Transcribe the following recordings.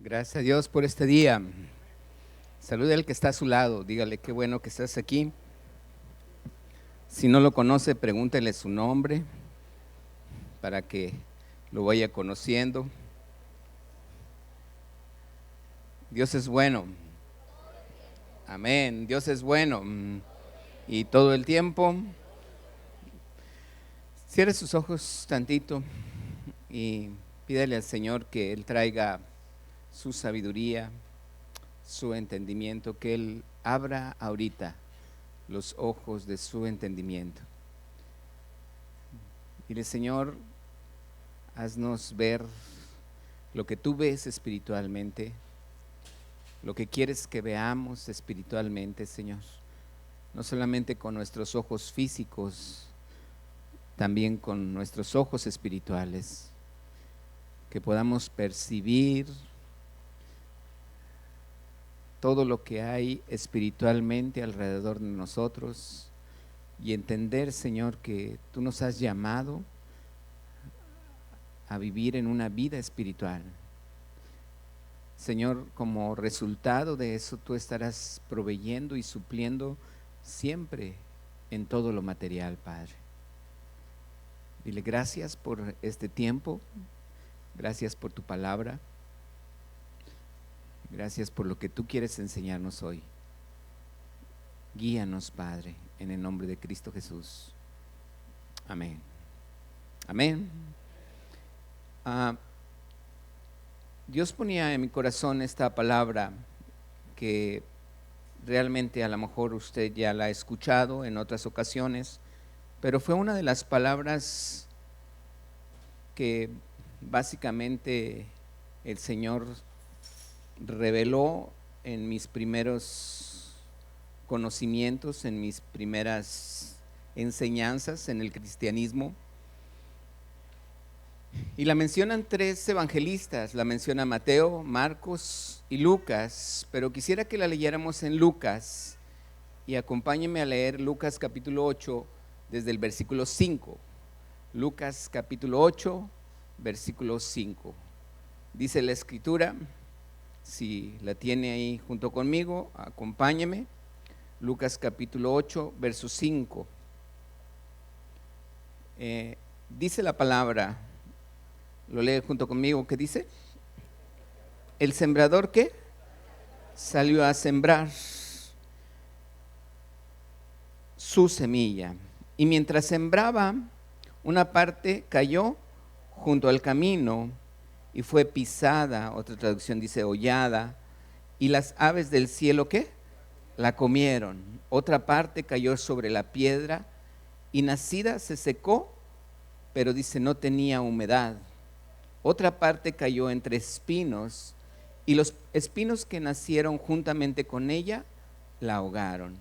Gracias a Dios por este día. Salude al que está a su lado, dígale qué bueno que estás aquí. Si no lo conoce, pregúntele su nombre para que lo vaya conociendo. Dios es bueno. Amén. Dios es bueno. Y todo el tiempo. Cierre sus ojos tantito y pídele al Señor que Él traiga su sabiduría, su entendimiento, que Él abra ahorita los ojos de su entendimiento. Dile, Señor, haznos ver lo que tú ves espiritualmente, lo que quieres que veamos espiritualmente, Señor. No solamente con nuestros ojos físicos, también con nuestros ojos espirituales, que podamos percibir todo lo que hay espiritualmente alrededor de nosotros y entender, Señor, que tú nos has llamado a vivir en una vida espiritual. Señor, como resultado de eso, tú estarás proveyendo y supliendo siempre en todo lo material, Padre. Dile gracias por este tiempo, gracias por tu palabra, gracias por lo que tú quieres enseñarnos hoy. Guíanos, Padre, en el nombre de Cristo Jesús. Amén. Amén. Dios ponía en mi corazón esta palabra que realmente a lo mejor usted ya la ha escuchado en otras ocasiones, pero fue una de las palabras que básicamente el Señor reveló en mis primeros conocimientos, en mis primeras enseñanzas en el cristianismo. Y la mencionan tres evangelistas, la menciona Mateo, Marcos y Lucas, pero quisiera que la leyéramos en Lucas y acompáñenme a leer Lucas capítulo 8 desde el versículo 5. Lucas capítulo 8, versículo 5. Dice la escritura, si la tiene ahí junto conmigo, acompáñeme. Lucas capítulo 8, verso 5. Dice la palabra, lo lee junto conmigo, ¿qué dice? El sembrador, ¿qué? Salió a sembrar su semilla. Y mientras sembraba, una parte cayó junto al camino y fue pisada, otra traducción dice hollada, y las aves del cielo, ¿qué? La comieron. Otra parte cayó sobre la piedra y nacida se secó, pero dice no tenía humedad. Otra parte cayó entre espinos y los espinos que nacieron juntamente con ella la ahogaron.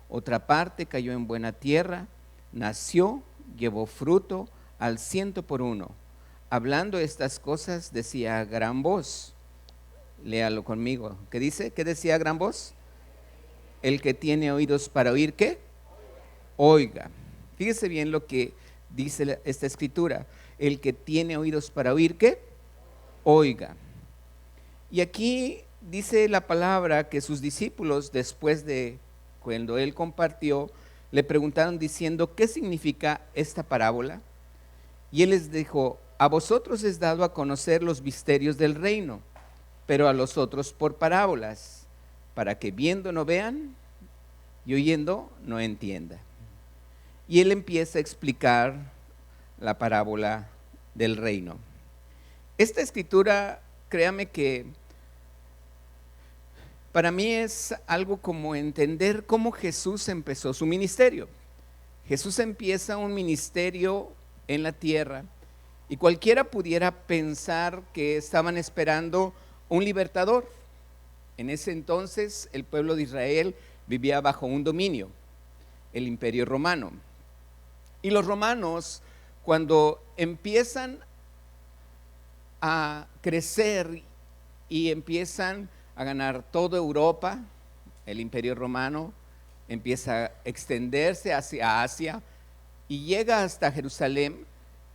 Otra parte cayó en buena tierra, nació, llevó fruto al 100 por 1. Hablando estas cosas decía a gran voz, léalo conmigo, ¿qué dice? ¿Qué decía a gran voz? El que tiene oídos para oír, ¿qué? Oiga. Fíjese bien lo que dice esta escritura. El que tiene oídos para oír, ¿qué? Oiga. Y aquí dice la palabra que sus discípulos, después de cuando él compartió, le preguntaron diciendo, ¿qué significa esta parábola? Y él les dijo, a vosotros es dado a conocer los misterios del reino, pero a los otros por parábolas, para que viendo no vean y oyendo no entiendan. Y él empieza a explicar la parábola del reino. Esta escritura, créame que para mí es algo como entender cómo Jesús empezó su ministerio. Jesús empieza un ministerio en la tierra y cualquiera pudiera pensar que estaban esperando un libertador. En ese entonces el pueblo de Israel vivía bajo un dominio, el Imperio Romano. Y los romanos, cuando empiezan a crecer y empiezan a ganar toda Europa, el Imperio Romano empieza a extenderse hacia Asia y llega hasta Jerusalén.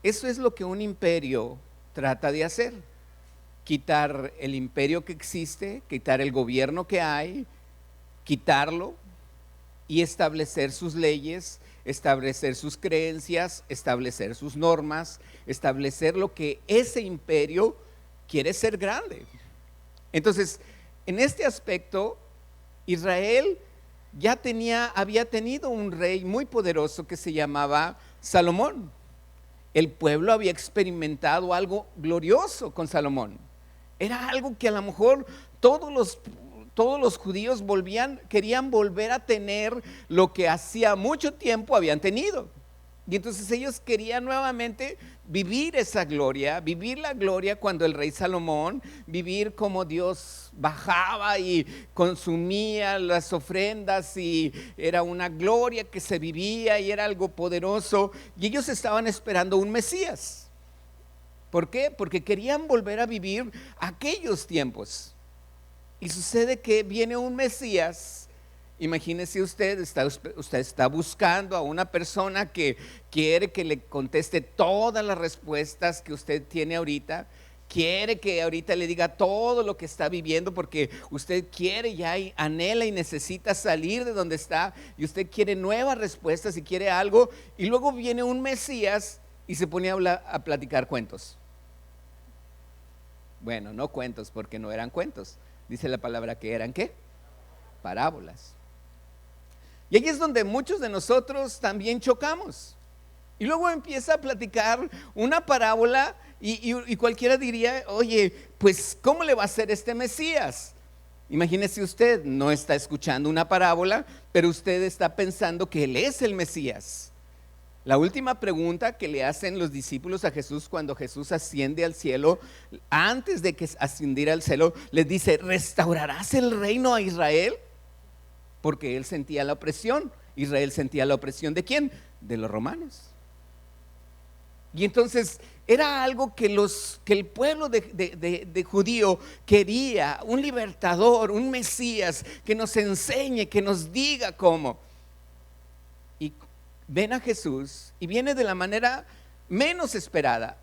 Eso es lo que un imperio trata de hacer. quitar el imperio que existe, quitar el gobierno que hay, quitarlo y establecer sus leyes, establecer sus creencias, establecer sus normas, establecer lo que ese imperio quiere ser grande. Entonces, en este aspecto, Israel ya había tenido un rey muy poderoso que se llamaba Salomón. El pueblo había experimentado algo glorioso con Salomón. Era algo que a lo mejor todos los judíos querían volver a tener lo que hacía mucho tiempo habían tenido. Y entonces ellos querían nuevamente vivir esa gloria, vivir la gloria cuando el rey Salomón, vivir como Dios bajaba y consumía las ofrendas y era una gloria que se vivía y era algo poderoso. Y ellos estaban esperando un Mesías. ¿Por qué? Porque querían volver a vivir aquellos tiempos. Y sucede que viene un Mesías. Imagínese usted está buscando a una persona que quiere que le conteste todas las respuestas que usted tiene ahorita, quiere que ahorita le diga todo lo que está viviendo porque usted quiere ya y anhela y necesita salir de donde está y usted quiere nuevas respuestas y quiere algo, y luego viene un Mesías y se pone a platicar cuentos. Bueno, no cuentos porque no eran cuentos, dice la palabra que eran ¿qué? Parábolas. Y ahí es donde muchos de nosotros también chocamos. Y luego empieza a platicar una parábola y cualquiera diría, oye, pues ¿cómo le va a hacer este Mesías? Imagínese usted, no está escuchando una parábola, pero usted está pensando que Él es el Mesías. La última pregunta que le hacen los discípulos a Jesús cuando Jesús asciende al cielo, antes de que ascendiera al cielo, les dice, ¿restaurarás el reino a Israel? Porque él sentía la opresión. Israel sentía la opresión ¿de quién? De los romanos. Y entonces era algo que el pueblo de judío quería, un libertador, un Mesías que nos enseñe, que nos diga cómo. Y ven a Jesús y viene de la manera menos esperada.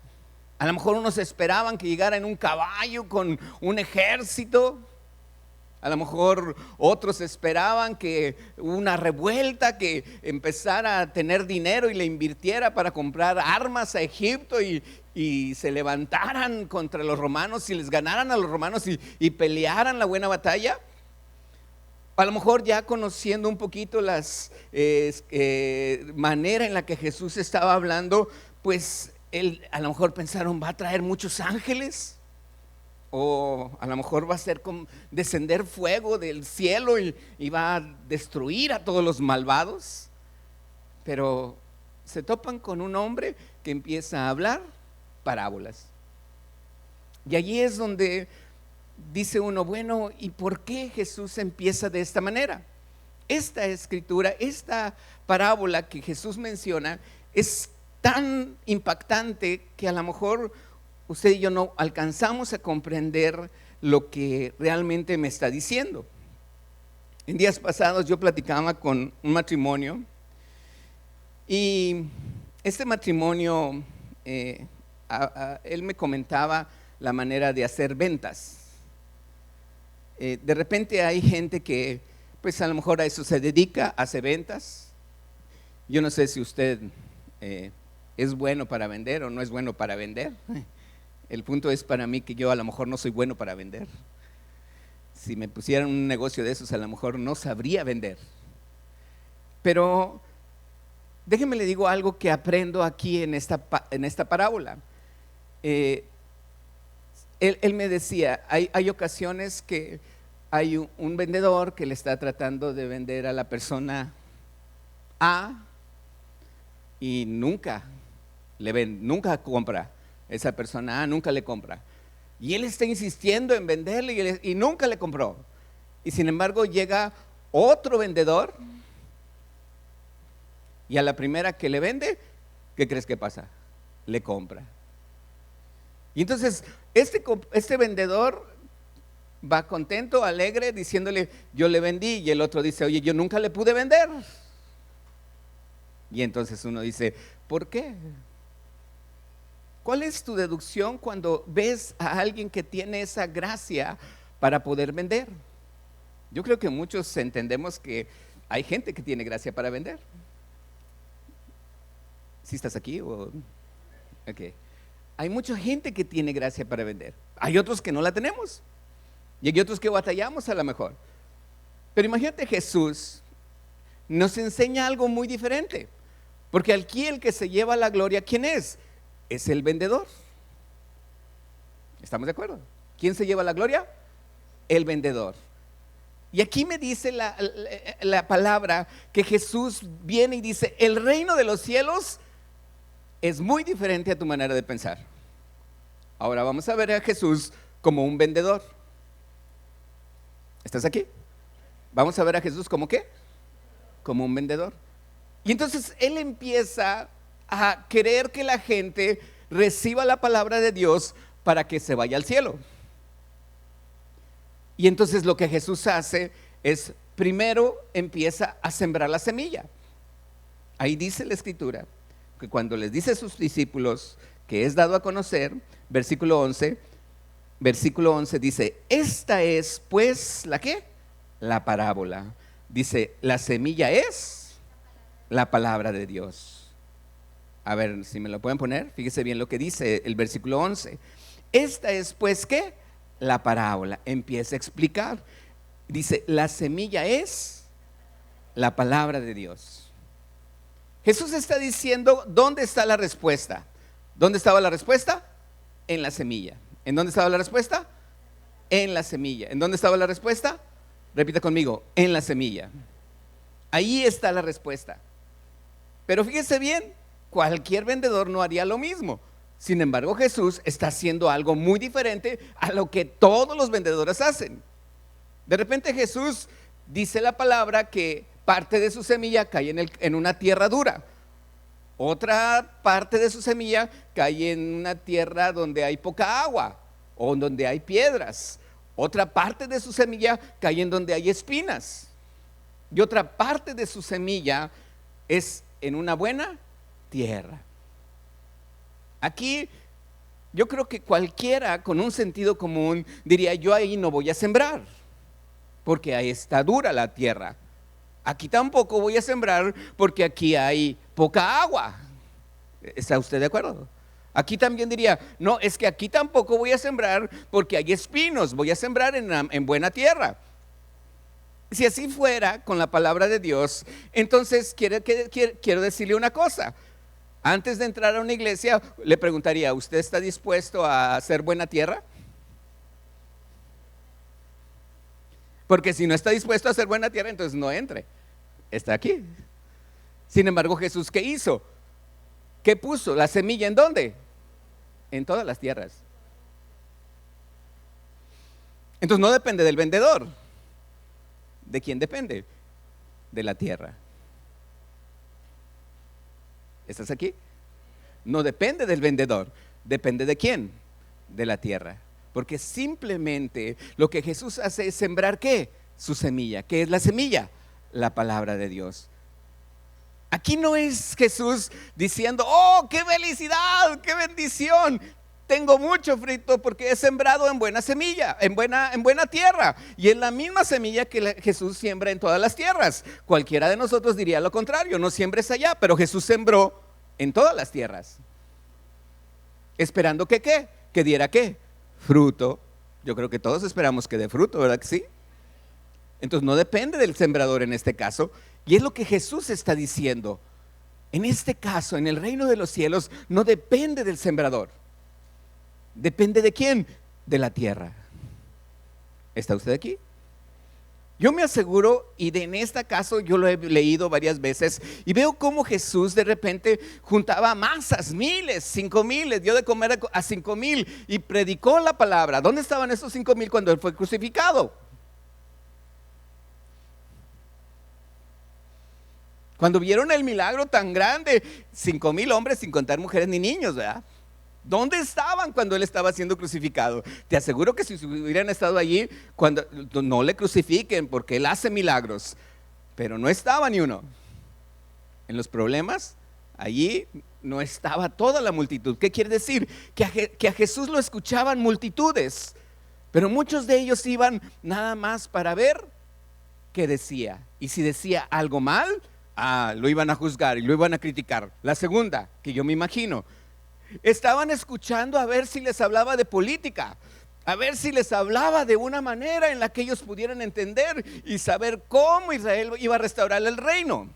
A lo mejor unos esperaban que llegara en un caballo con un ejército. A lo mejor otros esperaban que una revuelta, que empezara a tener dinero y le invirtiera para comprar armas a Egipto y se levantaran contra los romanos y les ganaran a los romanos y pelearan la buena batalla. A lo mejor ya conociendo un poquito las manera en la que Jesús estaba hablando, pues a lo mejor pensaron, va a traer muchos ángeles. O a lo mejor va a ser como descender fuego del cielo y va a destruir a todos los malvados. Pero se topan con un hombre que empieza a hablar parábolas. Y allí es donde dice uno, bueno, ¿y por qué Jesús empieza de esta manera? Esta escritura, esta parábola que Jesús menciona es tan impactante que a lo mejor usted y yo no alcanzamos a comprender lo que realmente me está diciendo. En días pasados yo platicaba con un matrimonio y este matrimonio, él me comentaba la manera de hacer ventas. De repente hay gente que pues a lo mejor a eso se dedica, hace ventas. Yo no sé si usted es bueno para vender o no es bueno para vender. El punto es para mí que yo a lo mejor no soy bueno para vender. Si me pusieran un negocio de esos, a lo mejor no sabría vender. Pero déjeme le digo algo que aprendo aquí en esta parábola. Él me decía, hay ocasiones que hay un vendedor que le está tratando de vender a la persona A y nunca le vende, nunca compra. Esa persona A nunca le compra. Y él está insistiendo en venderle y nunca le compró. Y sin embargo llega otro vendedor y a la primera que le vende, ¿qué crees que pasa? Le compra. Y entonces este vendedor va contento, alegre, diciéndole, yo le vendí. Y el otro dice, oye, yo nunca le pude vender. Y entonces uno dice, ¿por qué? ¿Cuál es tu deducción cuando ves a alguien que tiene esa gracia para poder vender? Yo creo que muchos entendemos que hay gente que tiene gracia para vender. ¿Sí estás aquí? Okay. Hay mucha gente que tiene gracia para vender. Hay otros que no la tenemos. Y hay otros que batallamos a lo mejor. Pero imagínate, Jesús nos enseña algo muy diferente. Porque aquí el que se lleva la gloria, ¿quién es? Es el vendedor. ¿Estamos de acuerdo? ¿Quién se lleva la gloria? El vendedor. Y aquí me dice la palabra que Jesús viene y dice: el reino de los cielos es muy diferente a tu manera de pensar. Ahora vamos a ver a Jesús como un vendedor. ¿Estás aquí? Vamos a ver a Jesús como ¿qué? Como un vendedor. Y entonces Él empieza a querer que la gente reciba la palabra de Dios para que se vaya al cielo. Y entonces lo que Jesús hace es, primero empieza a sembrar la semilla. Ahí dice la Escritura que cuando les dice a sus discípulos que es dado a conocer, versículo 11 dice: esta es pues ¿la qué? La parábola. Dice: la semilla es la palabra de Dios. A ver si me lo pueden poner. Fíjese bien lo que dice el versículo 11. Esta es pues ¿qué? La parábola. Empieza a explicar. Dice: la semilla es la palabra de Dios. Jesús está diciendo ¿dónde está la respuesta? ¿Dónde estaba la respuesta? En la semilla. ¿En dónde estaba la respuesta? En la semilla. ¿En dónde estaba la respuesta? Repita conmigo: en la semilla. Ahí está la respuesta. Pero fíjese bien, cualquier vendedor no haría lo mismo. Sin embargo, Jesús está haciendo algo muy diferente a lo que todos los vendedores hacen. De repente Jesús dice la palabra que parte de su semilla cae en una tierra dura. Otra parte de su semilla cae en una tierra donde hay poca agua o donde hay piedras. Otra parte de su semilla cae en donde hay espinas. Y otra parte de su semilla es en una buena tierra. Aquí yo creo que cualquiera con un sentido común diría: yo ahí no voy a sembrar, porque ahí está dura la tierra. Aquí tampoco voy a sembrar porque aquí hay poca agua. ¿Está usted de acuerdo? Aquí también diría: no, es que aquí tampoco voy a sembrar porque hay espinos, voy a sembrar en buena tierra. Si así fuera con la palabra de Dios, entonces quiero decirle una cosa. Antes de entrar a una iglesia, le preguntaría: ¿usted está dispuesto a hacer buena tierra? Porque si no está dispuesto a hacer buena tierra, entonces no entre. Está aquí. Sin embargo, Jesús, ¿qué hizo? ¿Qué puso? ¿La semilla en dónde? En todas las tierras. Entonces no depende del vendedor. ¿De quién depende? De la tierra. ¿Estás aquí? No depende del vendedor. ¿Depende de quién? De la tierra. Porque simplemente lo que Jesús hace es sembrar ¿qué? Su semilla. ¿Qué es la semilla? La palabra de Dios. Aquí no es Jesús diciendo: oh, qué felicidad, qué bendición, tengo mucho fruto porque he sembrado en buena semilla, en buena tierra. Y es la misma semilla que Jesús siembra en todas las tierras. Cualquiera de nosotros diría lo contrario: no siembres allá, pero Jesús sembró en todas las tierras, esperando que ¿qué? Que diera ¿qué? Fruto. Yo creo que todos esperamos que dé fruto, ¿verdad que sí? Entonces no depende del sembrador en este caso. Y es lo que Jesús está diciendo. En este caso, en el reino de los cielos, no depende del sembrador. ¿Depende de quién? De la tierra. ¿Está usted aquí? Yo me aseguro, y en este caso yo lo he leído varias veces, y veo cómo Jesús de repente juntaba masas, miles, 5,000, les dio de comer a 5,000 y predicó la palabra. ¿Dónde estaban esos 5,000 cuando Él fue crucificado? Cuando vieron el milagro tan grande, 5,000 hombres sin contar mujeres ni niños, ¿verdad? ¿Dónde estaban cuando Él estaba siendo crucificado? Te aseguro que si hubieran estado allí, cuando no le crucifiquen porque Él hace milagros, pero no estaba ni uno. En los problemas, Allí no estaba toda la multitud. ¿Qué quiere decir? Que a Jesús lo escuchaban multitudes, pero muchos de ellos iban nada más para ver qué decía. Y si decía algo mal, lo iban a juzgar y lo iban a criticar. La segunda, que yo me imagino, estaban escuchando a ver si les hablaba de política, a ver si les hablaba de una manera en la que ellos pudieran entender y saber cómo Israel iba a restaurar el reino.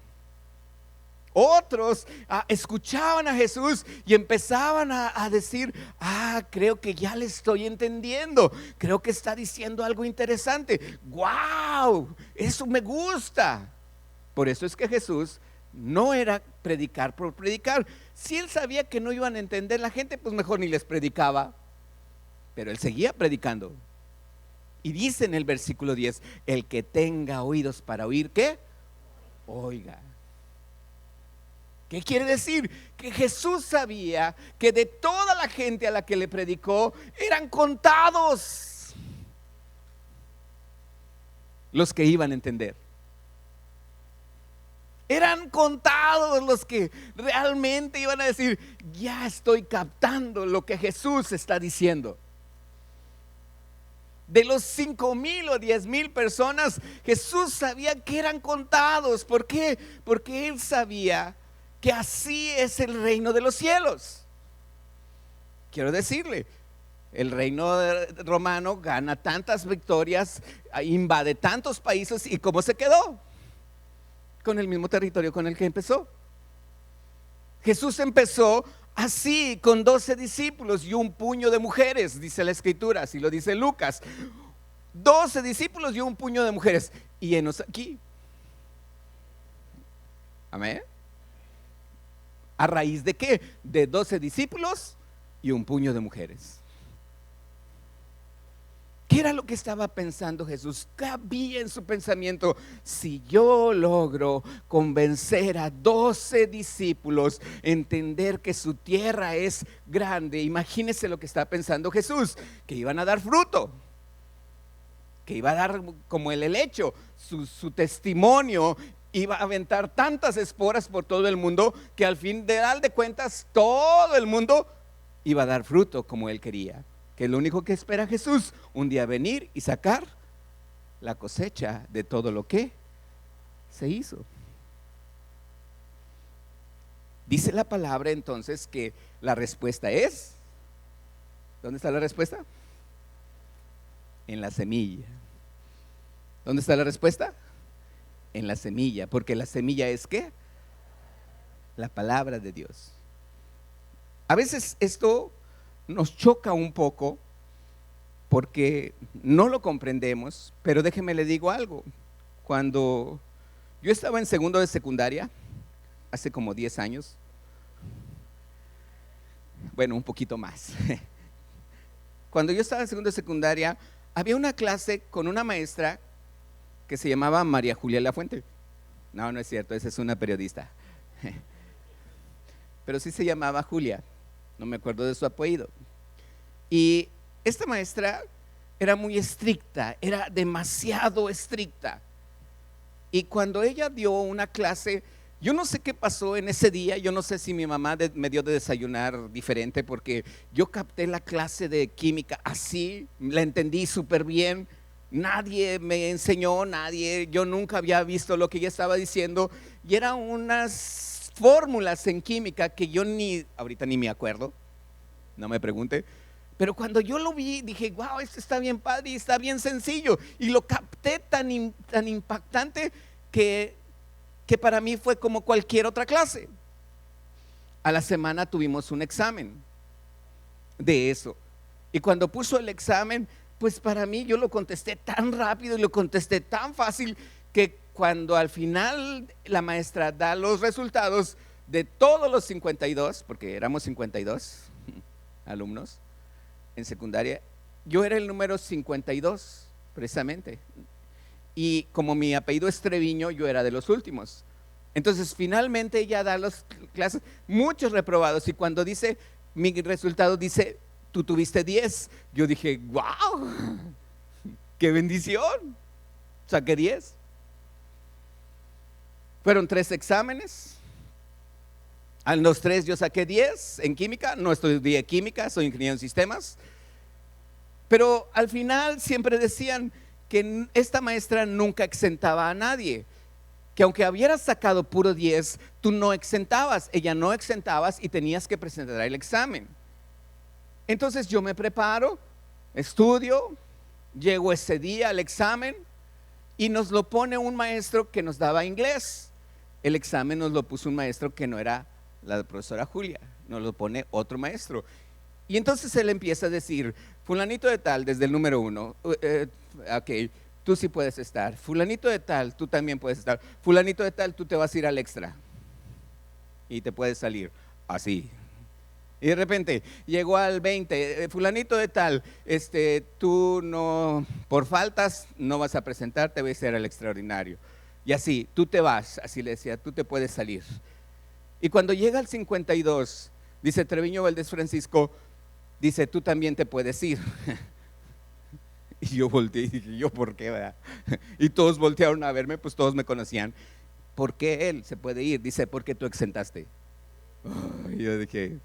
Otros escuchaban a Jesús y empezaban a decir, creo que ya le estoy entendiendo, creo que está diciendo algo interesante, wow, eso me gusta. Por eso es que Jesús no era predicar por predicar. Si él sabía que no iban a entender la gente, pues mejor ni les predicaba, pero él seguía predicando. Y dice en el versículo 10, el que tenga oídos para oír, ¿qué? Oiga. ¿Qué quiere decir? Que Jesús sabía que de toda la gente a la que le predicó eran contados los que iban a entender. Eran contados los que realmente iban a decir, ya estoy captando lo que Jesús está diciendo. De los 5,000 o 10,000 personas, Jesús sabía que eran contados. ¿Por qué? Porque él sabía que así es el reino de los cielos. Quiero decirle, el reino romano gana tantas victorias, invade tantos países, ¿y cómo se quedó? Con el mismo territorio con el que empezó. Jesús empezó así, con 12 discípulos y un puño de mujeres, dice la escritura, así lo dice Lucas. 12 discípulos y un puño de mujeres. Y enos aquí. Amén. ¿A raíz de qué? De 12 discípulos y un puño de mujeres. ¿Qué era lo que estaba pensando Jesús? ¿Qué había en su pensamiento? Si yo logro convencer a 12 discípulos, entender que su tierra es grande, imagínense lo que estaba pensando Jesús, que iban a dar fruto, que iba a dar como el helecho, su testimonio iba a aventar tantas esporas por todo el mundo que al final de cuentas todo el mundo iba a dar fruto como él quería. Que es lo único que espera Jesús, un día venir y sacar la cosecha de todo lo que se hizo. Dice la palabra entonces que la respuesta es, ¿dónde está la respuesta? En la semilla. ¿Dónde está la respuesta? En la semilla, porque la semilla es ¿qué? La palabra de Dios. A veces esto nos choca un poco porque no lo comprendemos, pero déjeme le digo algo. Cuando yo estaba en segundo de secundaria, hace como 10 años, bueno, un poquito más. Cuando yo estaba en segundo de secundaria, había una clase con una maestra que se llamaba María Julia Lafuente. No, no es cierto, esa es una periodista. Pero sí se llamaba Julia, no me acuerdo de su apellido. Y esta maestra era muy estricta, era demasiado estricta. Y cuando ella dio una clase, yo no sé qué pasó en ese día, yo no sé si mi mamá me dio de desayunar diferente, porque yo capté la clase de química así, la entendí súper bien. Nadie me enseñó, yo nunca había visto lo que ella estaba diciendo, y eran unas fórmulas en química que yo ahorita ni me acuerdo, no me pregunte, pero cuando yo lo vi dije, wow, esto está bien padre y está bien sencillo, y lo capté tan impactante que para mí fue como cualquier otra clase. A la semana tuvimos un examen de eso, y cuando puso el examen, pues para mí yo lo contesté tan rápido y lo contesté tan fácil que cuando al final la maestra da los resultados de todos los 52, porque éramos 52 alumnos en secundaria, yo era el número 52 precisamente, y como mi apellido es Treviño, yo era de los últimos. Entonces finalmente ella da las clases, muchos reprobados, y cuando dice mi resultado, dice: tú tuviste 10. Yo dije, wow, qué bendición, saqué 10. Fueron 3 exámenes, A los 3 yo saqué 10 en química, no estudié química, soy ingeniero en sistemas. Pero al final siempre decían que esta maestra nunca exentaba a nadie, que aunque hubieras sacado puro 10, tú no exentabas, ella no exentabas y tenías que presentar el examen. Entonces yo me preparo, estudio, llego ese día al examen y nos lo pone un maestro que nos daba inglés. El examen nos lo puso un maestro que no era la profesora Julia, nos lo pone otro maestro. Y entonces él empieza a decir, fulanito de tal, desde el número 1, ok, tú sí puedes estar. Fulanito de tal, tú también puedes estar. Fulanito de tal, tú te vas a ir al extra y te puedes salir así. Y de repente llegó al 20, fulanito de tal, tú no, por faltas no vas a presentar, te vas a ir al extraordinario. Y así, tú te vas, así le decía, tú te puedes salir. Y cuando llega al 52, dice Treviño Valdés Francisco, dice, tú también te puedes ir. Y yo volteé y dije, ¿yo por qué, verdad? Y todos voltearon a verme, pues todos me conocían. ¿Por qué él se puede ir? Dice, porque tú exentaste. Y yo dije,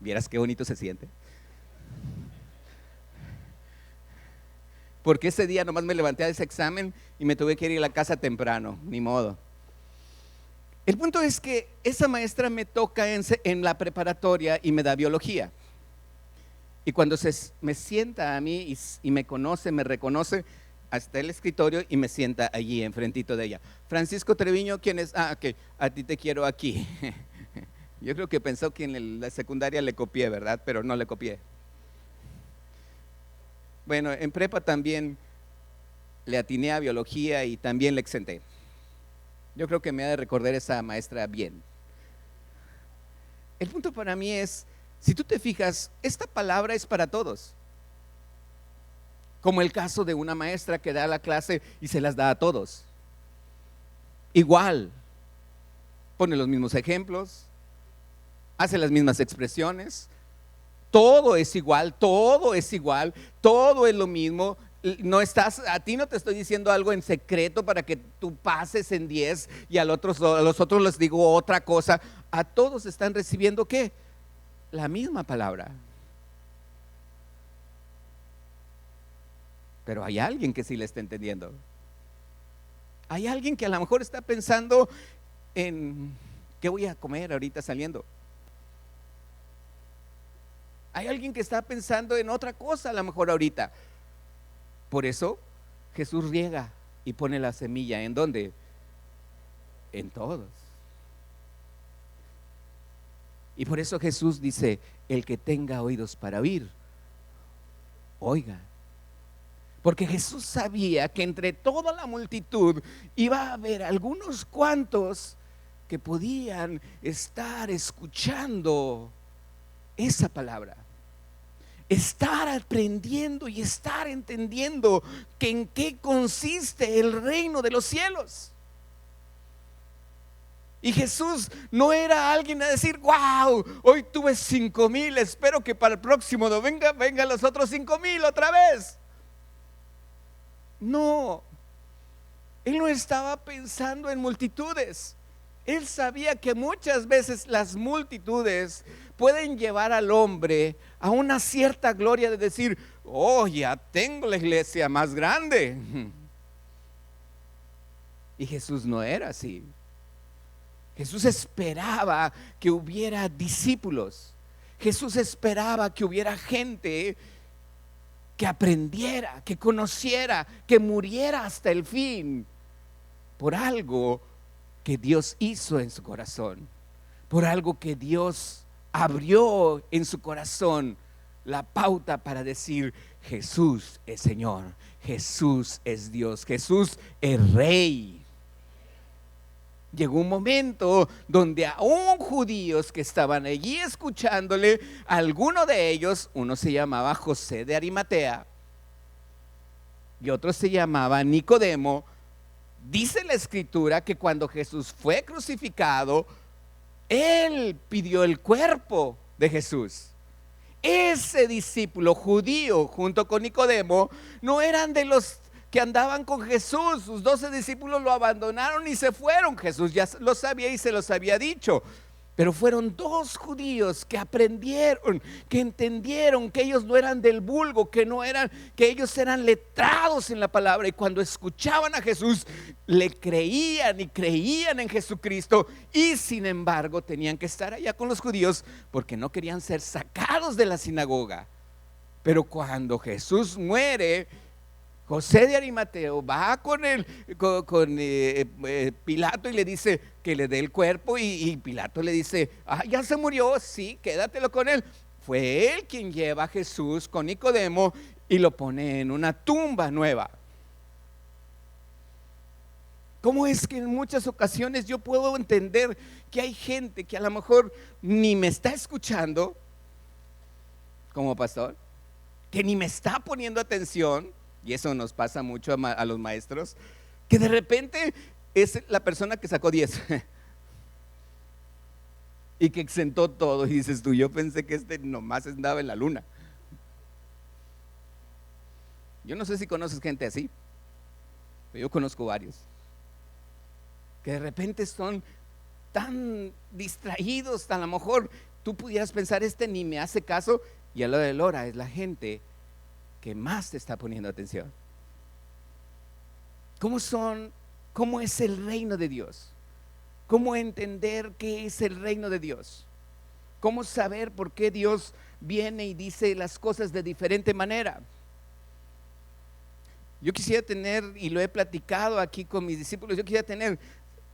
¿vieras qué bonito se siente? Porque ese día nomás me levanté a ese examen y me tuve que ir a la casa temprano, ni modo. El punto es que esa maestra me toca en la preparatoria y me da biología. Y cuando me sienta a mí y me conoce, me reconoce, hasta el escritorio y me sienta allí enfrentito de ella. Francisco Treviño, ¿quién es? Ok, a ti te quiero aquí. Yo creo que pensó que en la secundaria le copié, ¿verdad? Pero no le copié. Bueno, en prepa también le atiné a biología y también le exenté. Yo creo que me ha de recordar esa maestra bien. El punto para mí es, si tú te fijas, esta palabra es para todos. Como el caso de una maestra que da la clase y se las da a todos. Igual, pone los mismos ejemplos, hace las mismas expresiones, todo es igual, todo es igual, todo es lo mismo. No estás, a ti no te estoy diciendo algo en secreto para que tú pases en 10 y a los otros les digo otra cosa. A todos están recibiendo ¿qué? La misma palabra. Pero hay alguien que sí le está entendiendo. Hay alguien que a lo mejor está pensando en ¿qué voy a comer ahorita saliendo? Hay alguien que está pensando en otra cosa a lo mejor ahorita. Por eso Jesús riega y pone la semilla. ¿En dónde? En todos. Y por eso Jesús dice, el que tenga oídos para oír, oiga. Porque Jesús sabía que entre toda la multitud iba a haber algunos cuantos que podían estar escuchando esa palabra. Estar aprendiendo y estar entendiendo que en qué consiste el reino de los cielos. Y Jesús no era alguien a decir, wow, hoy tuve 5,000, espero que para el próximo domingo vengan los otros 5,000 otra vez. No, Él no estaba pensando en multitudes. Él sabía que muchas veces las multitudes pueden llevar al hombre a una cierta gloria de decir, oh, ya tengo la iglesia más grande. Y Jesús no era así. Jesús esperaba que hubiera discípulos. Jesús esperaba que hubiera gente que aprendiera, que conociera, que muriera hasta el fin por algo que Dios hizo en su corazón, por algo que Dios abrió en su corazón la pauta para decir, Jesús es Señor, Jesús es Dios, Jesús es Rey. Llegó un momento donde aún judíos que estaban allí escuchándole, alguno de ellos, uno se llamaba José de Arimatea y otro se llamaba Nicodemo. Dice la escritura que cuando Jesús fue crucificado, él pidió el cuerpo de Jesús. Ese discípulo judío junto con Nicodemo no eran de los que andaban con Jesús. Sus 12 discípulos lo abandonaron y se fueron. Jesús ya lo sabía y se los había dicho. Pero fueron 2 judíos que aprendieron, que entendieron que ellos no eran del vulgo, que ellos eran letrados en la palabra, y cuando escuchaban a Jesús le creían y creían en Jesucristo, y sin embargo tenían que estar allá con los judíos porque no querían ser sacados de la sinagoga. Pero cuando Jesús muere, José de Arimateo va con Pilato y le dice que le dé el cuerpo, y Pilato le dice: ya se murió, sí, quédatelo con él. Fue él quien lleva a Jesús con Nicodemo y lo pone en una tumba nueva. ¿Cómo es que en muchas ocasiones yo puedo entender que hay gente que a lo mejor ni me está escuchando como pastor, que ni me está poniendo atención? Y eso nos pasa mucho a los maestros, que de repente es la persona que sacó 10 y que exentó todo, y dices tú: yo pensé que este nomás andaba en la luna. Yo no sé si conoces gente así, pero yo conozco varios que de repente son tan distraídos, a lo mejor tú pudieras pensar: este ni me hace caso, y a lo de Lora es la gente que más te está poniendo atención. ¿Cómo es el reino de Dios? ¿Cómo entender qué es el reino de Dios? ¿Cómo saber por qué Dios viene y dice las cosas de diferente manera? Yo quisiera tener, y lo he platicado aquí con mis discípulos, yo quisiera tener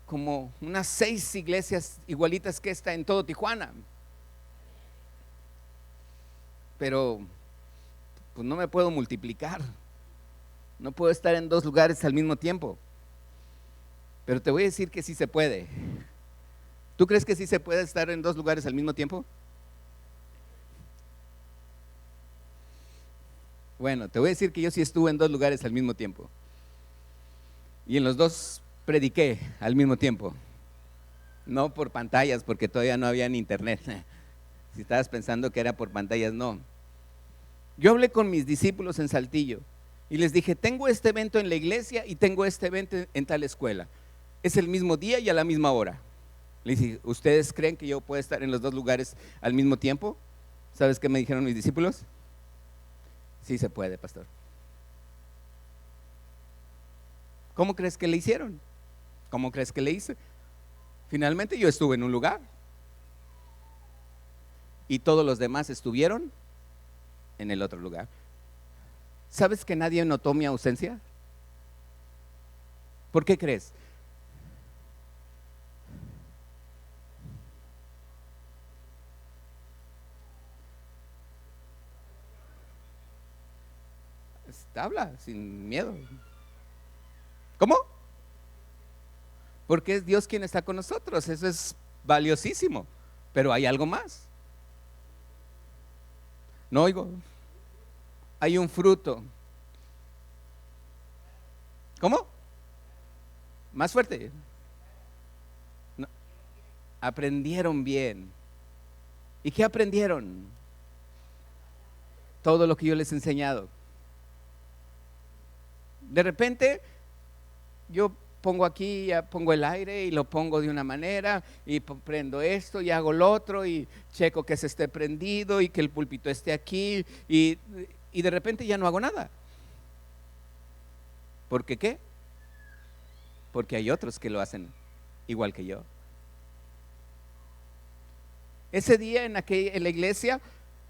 como unas 6 iglesias igualitas que esta en todo Tijuana. Pero pues no me puedo multiplicar, no puedo estar en 2 lugares al mismo tiempo. Pero te voy a decir que sí se puede. ¿Tú crees que sí se puede estar en 2 lugares al mismo tiempo? Bueno, te voy a decir que yo sí estuve en 2 lugares al mismo tiempo, y en los 2 prediqué al mismo tiempo. No por pantallas, porque todavía no había ni internet. Si estabas pensando que era por pantallas, no. Yo hablé con mis discípulos en Saltillo y les dije: tengo este evento en la iglesia y tengo este evento en tal escuela. Es el mismo día y a la misma hora. Les dije: ¿ustedes creen que yo puedo estar en los 2 lugares al mismo tiempo? ¿Sabes qué me dijeron mis discípulos? Sí se puede, pastor. ¿Cómo crees que le hicieron? ¿Cómo crees que le hice? Finalmente yo estuve en un lugar y todos los demás estuvieron en el otro lugar. ¿Sabes que nadie notó mi ausencia? ¿Por qué crees? Habla sin miedo. ¿Cómo? Porque es Dios quien está con nosotros. Eso es valiosísimo. Pero hay algo más. No oigo. Hay un fruto. ¿Cómo? Más fuerte. No. Aprendieron bien. ¿Y qué aprendieron? Todo lo que yo les he enseñado. De repente yo pongo aquí, ya pongo el aire y lo pongo de una manera, y prendo esto y hago lo otro, y checo que se esté prendido y que el púlpito esté aquí, y de repente ya no hago nada. ¿Por qué qué? Porque hay otros que lo hacen igual que yo. Ese día en la iglesia,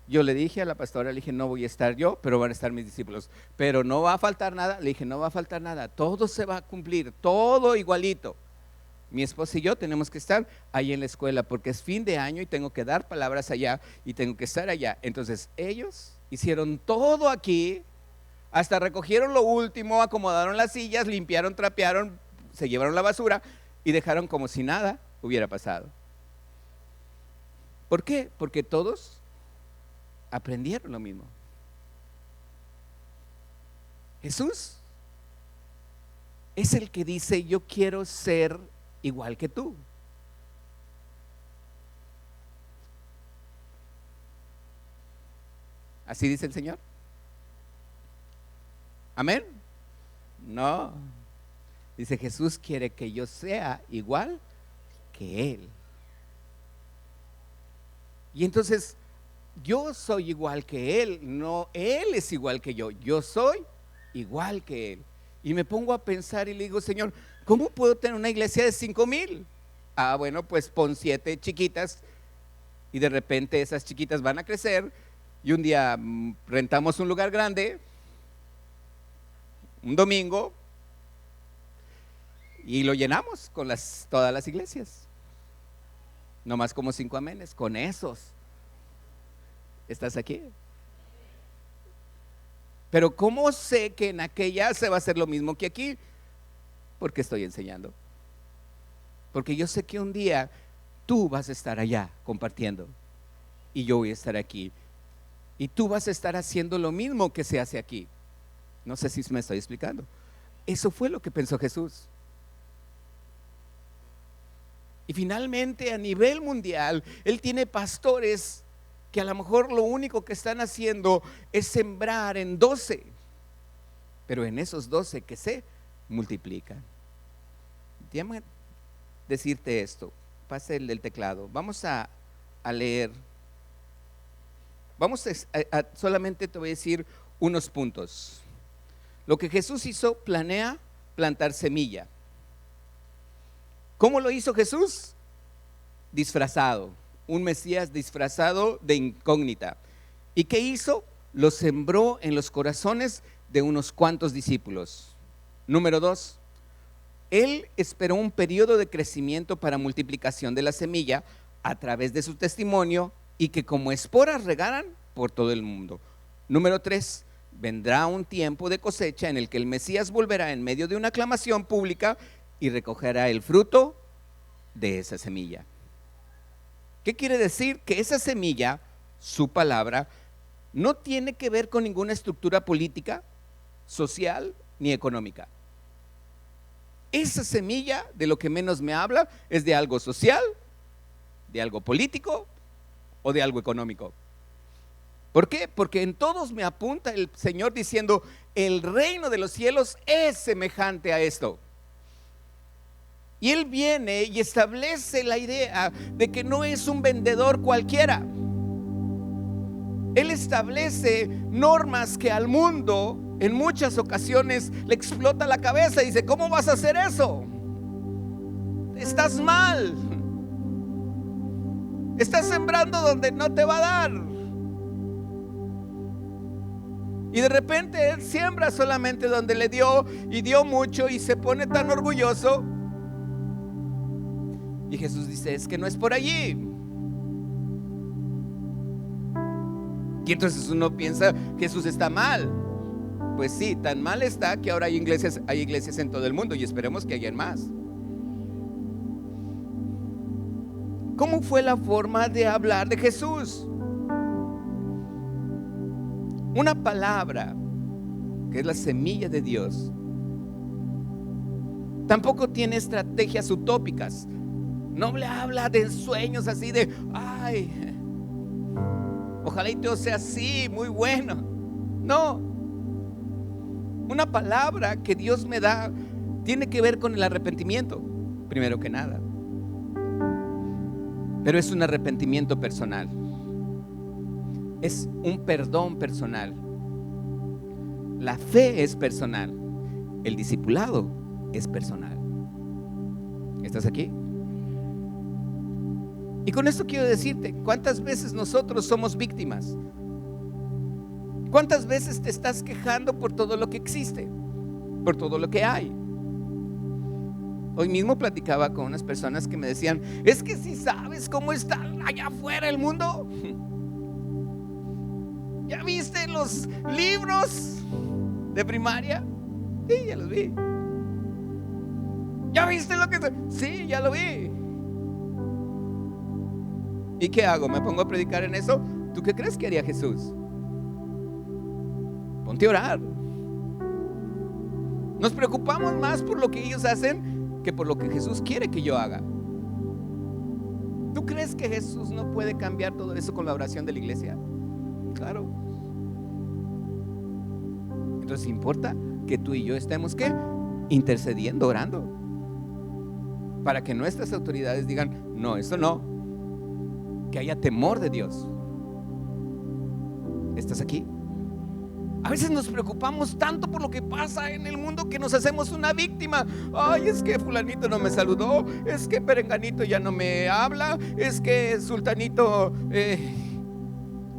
yo le dije a la pastora, le dije: no voy a estar yo, pero van a estar mis discípulos. Pero no va a faltar nada. Le dije: no va a faltar nada, todo se va a cumplir, todo igualito. Mi esposa y yo tenemos que estar ahí en la escuela porque es fin de año y tengo que dar palabras allá y tengo que estar allá. Entonces ellos hicieron todo aquí, hasta recogieron lo último, acomodaron las sillas, limpiaron, trapearon, se llevaron la basura y dejaron como si nada hubiera pasado. ¿Por qué? Porque todos aprendieron lo mismo. Jesús es el que dice: yo quiero ser igual que tú. Así dice el Señor. Amén. No. Dice, Jesús quiere que yo sea igual que Él. Y entonces, yo soy igual que Él, no Él es igual que yo soy igual que Él. Y me pongo a pensar y le digo, Señor, ¿cómo puedo tener una iglesia de 5,000? Ah, bueno, pues pon 7 chiquitas y de repente esas chiquitas van a crecer y un día rentamos un lugar grande, un domingo, y lo llenamos con todas las iglesias. No más como 5 amenes, con esos. ¿Estás aquí? Pero ¿cómo sé que en aquella se va a hacer lo mismo que aquí? Porque estoy enseñando. Porque yo sé que un día tú vas a estar allá compartiendo y yo voy a estar aquí. Y tú vas a estar haciendo lo mismo que se hace aquí. No sé si me estoy explicando. Eso fue lo que pensó Jesús. Y finalmente a nivel mundial, Él tiene pastores que a lo mejor lo único que están haciendo es sembrar en 12, pero en esos 12 que se multiplican. Déjame decirte esto, pase el del teclado, vamos a leer, vamos solamente te voy a decir unos puntos. Lo que Jesús hizo, planea plantar semilla. ¿Cómo lo hizo Jesús? Disfrazado, un Mesías disfrazado de incógnita. ¿Y qué hizo? Lo sembró en los corazones de unos cuantos discípulos. Número 2, Él esperó un periodo de crecimiento para multiplicación de la semilla a través de su testimonio y que como esporas regaran por todo el mundo. Número 3, vendrá un tiempo de cosecha en el que el Mesías volverá en medio de una aclamación pública y recogerá el fruto de esa semilla. ¿Qué quiere decir? Que esa semilla, su palabra, no tiene que ver con ninguna estructura política, social ni económica. Esa semilla de lo que menos me habla es de algo social, de algo político o de algo económico. ¿Por qué? Porque en todos me apunta el Señor diciendo, el reino de los cielos es semejante a esto. Y Él viene y establece la idea de que no es un vendedor cualquiera. Él establece normas que al mundo en muchas ocasiones le explota la cabeza y dice, ¿cómo vas a hacer eso? Estás mal. Estás sembrando donde no te va a dar. Y de repente Él siembra solamente donde le dio y dio mucho y se pone tan orgulloso. Y Jesús dice, es que no es por allí. Y entonces uno piensa, Jesús está mal. Pues sí, tan mal está que ahora hay iglesias en todo el mundo y esperemos que haya más. ¿Cómo fue la forma de hablar de Jesús? Una palabra, que es la semilla de Dios, tampoco tiene estrategias utópicas. No le habla de sueños así de, ay, ojalá y todo sea así, muy bueno. No. Una palabra que Dios me da tiene que ver con el arrepentimiento, primero que nada. Pero es un arrepentimiento personal. Es un perdón personal. La fe es personal. El discipulado es personal. ¿Estás aquí? Y con esto quiero decirte, ¿cuántas veces nosotros somos víctimas? ¿Cuántas veces te estás quejando por todo lo que existe? Por todo lo que hay. Hoy mismo platicaba con unas personas que me decían, es que si sabes cómo está allá afuera el mundo. ¿Ya viste los libros de primaria? Sí, ya los vi. ¿Ya viste lo que? Sí, ya lo vi. ¿Y qué hago? ¿Me pongo a predicar en eso? ¿Tú qué crees que haría Jesús? Ponte a orar. Nos preocupamos más por lo que ellos hacen que por lo que Jesús quiere que yo haga. ¿Tú crees que Jesús no puede cambiar todo eso con la oración de la iglesia? Claro. Entonces, ¿importa que tú y yo estemos ¿qué? Intercediendo, orando, para que nuestras autoridades digan, no, eso no, que haya temor de Dios. ¿Estás aquí? A veces nos preocupamos tanto por lo que pasa en el mundo que nos hacemos una víctima. Ay, es que fulanito no me saludó, es que perenganito ya no me habla, es que sultanito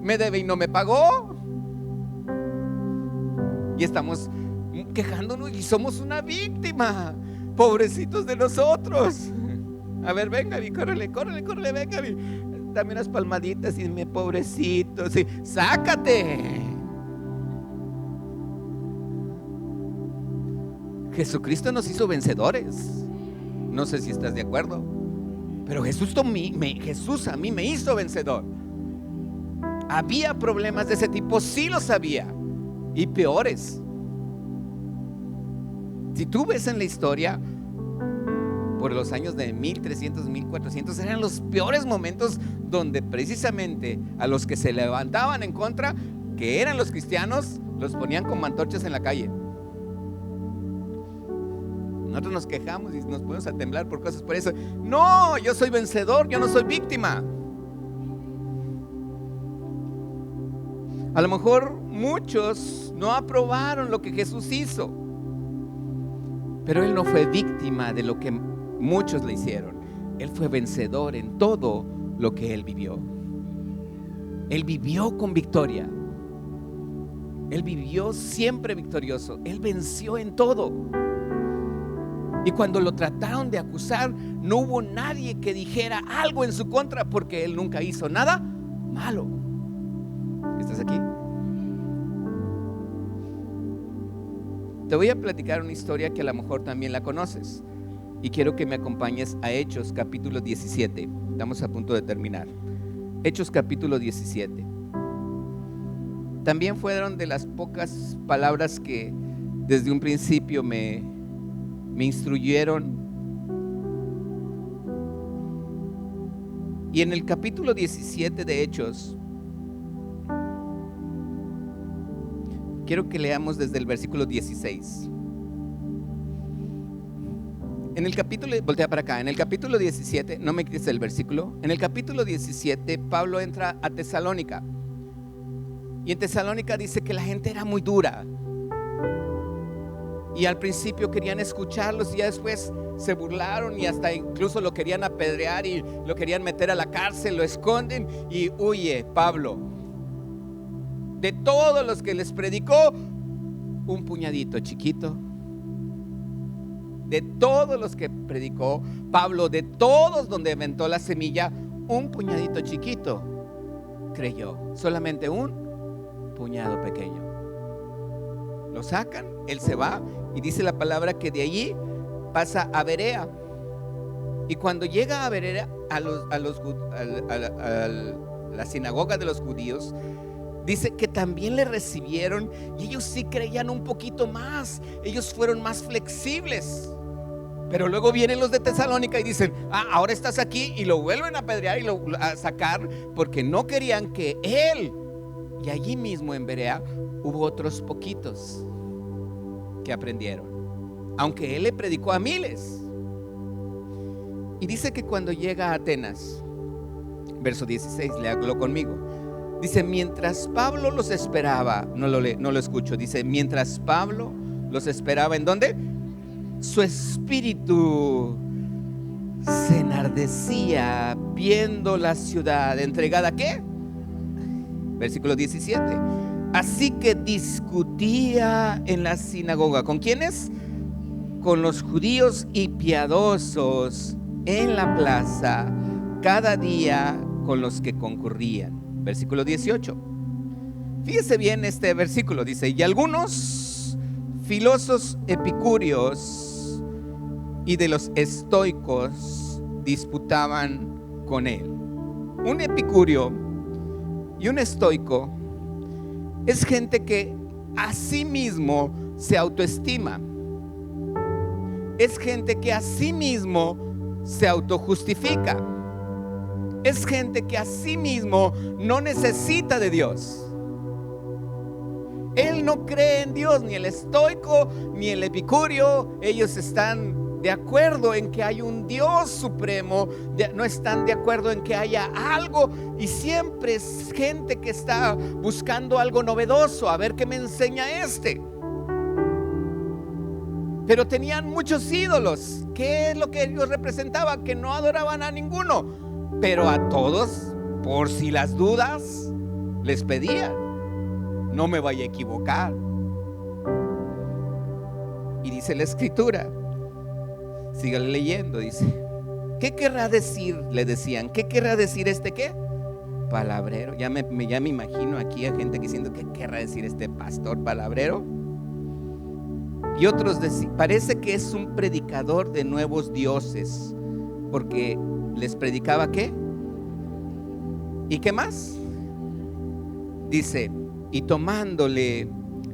me debe y no me pagó. Y estamos quejándonos y somos una víctima. Pobrecitos de nosotros. A ver, venga, córrele, venga, dame unas palmaditas y dime, pobrecito, sí, sácate. Jesucristo nos hizo vencedores. No sé si estás de acuerdo, pero Jesús a mí me hizo vencedor. Había problemas de ese tipo, sí los había, y peores. Si tú ves en la historia, por los años de 1300, 1400, eran los peores momentos donde precisamente a los que se levantaban en contra, que eran los cristianos, los ponían como antorchas en la calle. Nosotros nos quejamos y nos ponemos a temblar por cosas por eso. No, yo soy vencedor, yo no soy víctima. A lo mejor muchos no aprobaron lo que Jesús hizo, pero Él no fue víctima de lo que muchos le hicieron. Él fue vencedor en todo lo que Él vivió. Él vivió con victoria. Él vivió siempre victorioso. Él venció en todo. Y cuando lo trataron de acusar, no hubo nadie que dijera algo en su contra, porque Él nunca hizo nada malo. ¿Estás aquí? Te voy a platicar una historia que a lo mejor también la conoces, y quiero que me acompañes a Hechos capítulo 17. Estamos a punto de terminar. Hechos capítulo 17. También fueron de las pocas palabras que desde un principio me instruyeron. Y en el capítulo 17 de Hechos, quiero que leamos desde el versículo 16. En el capítulo, voltea para acá, en el capítulo 17, no me quites el versículo. En el capítulo 17, Pablo entra a Tesalónica. Y en Tesalónica dice que la gente era muy dura. Y al principio querían escucharlos y ya después se burlaron y hasta incluso lo querían apedrear y lo querían meter a la cárcel, lo esconden y huye Pablo. De todos los que les predicó, un puñadito chiquito. De todos los que predicó Pablo, de todos donde aventó la semilla, un puñadito chiquito creyó. Solamente un puñado pequeño. Lo sacan, él se va y dice la palabra que de allí pasa a Berea. Y cuando llega a Berea, a la sinagoga de los judíos, dice que también le recibieron y ellos sí creían un poquito más. Ellos fueron más flexibles. Pero luego vienen los de Tesalónica y dicen, ahora estás aquí, y lo vuelven a apedrear y a sacar porque no querían que él. Y allí mismo en Berea hubo otros poquitos que aprendieron, aunque él le predicó a miles. Y dice que cuando llega a Atenas, verso 16, léalo conmigo. Dice, mientras Pablo los esperaba, no lo escucho, dice, mientras Pablo los esperaba, ¿en dónde? Su espíritu se enardecía viendo la ciudad entregada, ¿qué? Versículo 17. Así que discutía en la sinagoga. ¿Con quiénes? Con los judíos y piadosos en la plaza, cada día con los que concurrían. Versículo 18. Fíjese bien este versículo, dice, y algunos filósofos epicúreos y de los estoicos disputaban con él. Un epicúreo y un estoico es gente que a sí mismo se autoestima. Es gente que a sí mismo se autojustifica. Es gente que a sí mismo no necesita de Dios. Él no cree en Dios, ni el estoico, ni el epicúreo. Ellos están de acuerdo en que hay un Dios supremo, no están de acuerdo en que haya algo, y siempre es gente que está buscando algo novedoso, a ver qué me enseña este. Pero tenían muchos ídolos. ¿Qué es lo que ellos representaban? Que no adoraban a ninguno, pero a todos, por si las dudas, les pedían: no me vaya a equivocar. Y dice la escritura, sígale leyendo, dice: ¿qué querrá decir? Le decían: ¿qué querrá decir este qué? Palabrero. Ya me imagino aquí a gente diciendo: ¿qué querrá decir este pastor palabrero? Y otros decían: parece que es un predicador de nuevos dioses, porque les predicaba ¿qué? ¿Y qué más? Dice: y tomándole,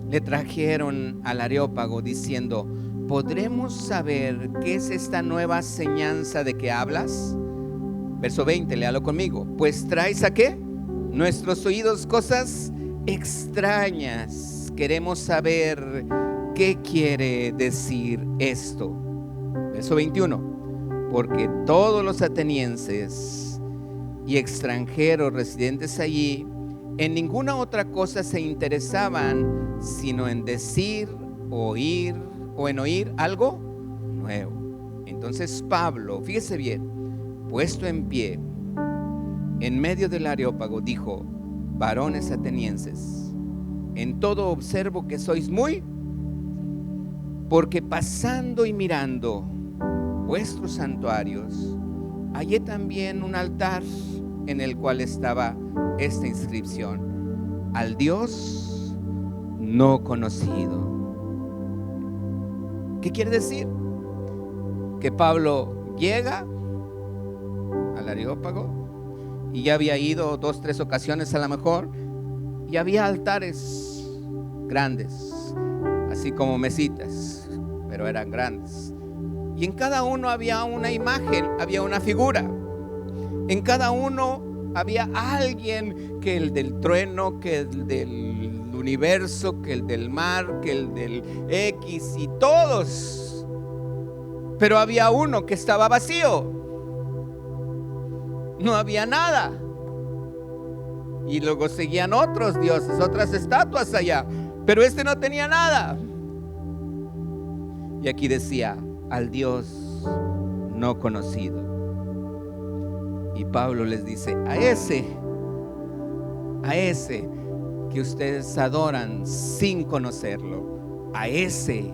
le trajeron al Areópago diciendo: ¿podremos saber qué es esta nueva enseñanza de que hablas? Verso 20, léalo conmigo. Pues traes ¿a qué? Nuestros oídos cosas extrañas. Queremos saber qué quiere decir esto. Verso 21. Porque todos los atenienses y extranjeros residentes allí en ninguna otra cosa se interesaban sino en decir, oír o en oír algo nuevo. Entonces Pablo, fíjese bien, puesto en pie en medio del Areópago, dijo: varones atenienses, en todo observo que sois muy, porque pasando y mirando vuestros santuarios, hallé también un altar en el cual estaba esta inscripción: al Dios no conocido. ¿Qué quiere decir? Que Pablo llega al Areópago y ya había ido 2, 3 ocasiones a lo mejor, y había altares grandes, así como mesitas, pero eran grandes, y en cada uno había una imagen, había una figura. En cada uno había alguien, que el del trueno, que el del universo, que el del mar, que el del X, y todos. Pero había uno que estaba vacío, no había nada. Y luego seguían otros dioses, otras estatuas allá, pero este no tenía nada. Y aquí decía: al Dios no conocido. Y Pablo les dice: a ese que ustedes adoran sin conocerlo, a ese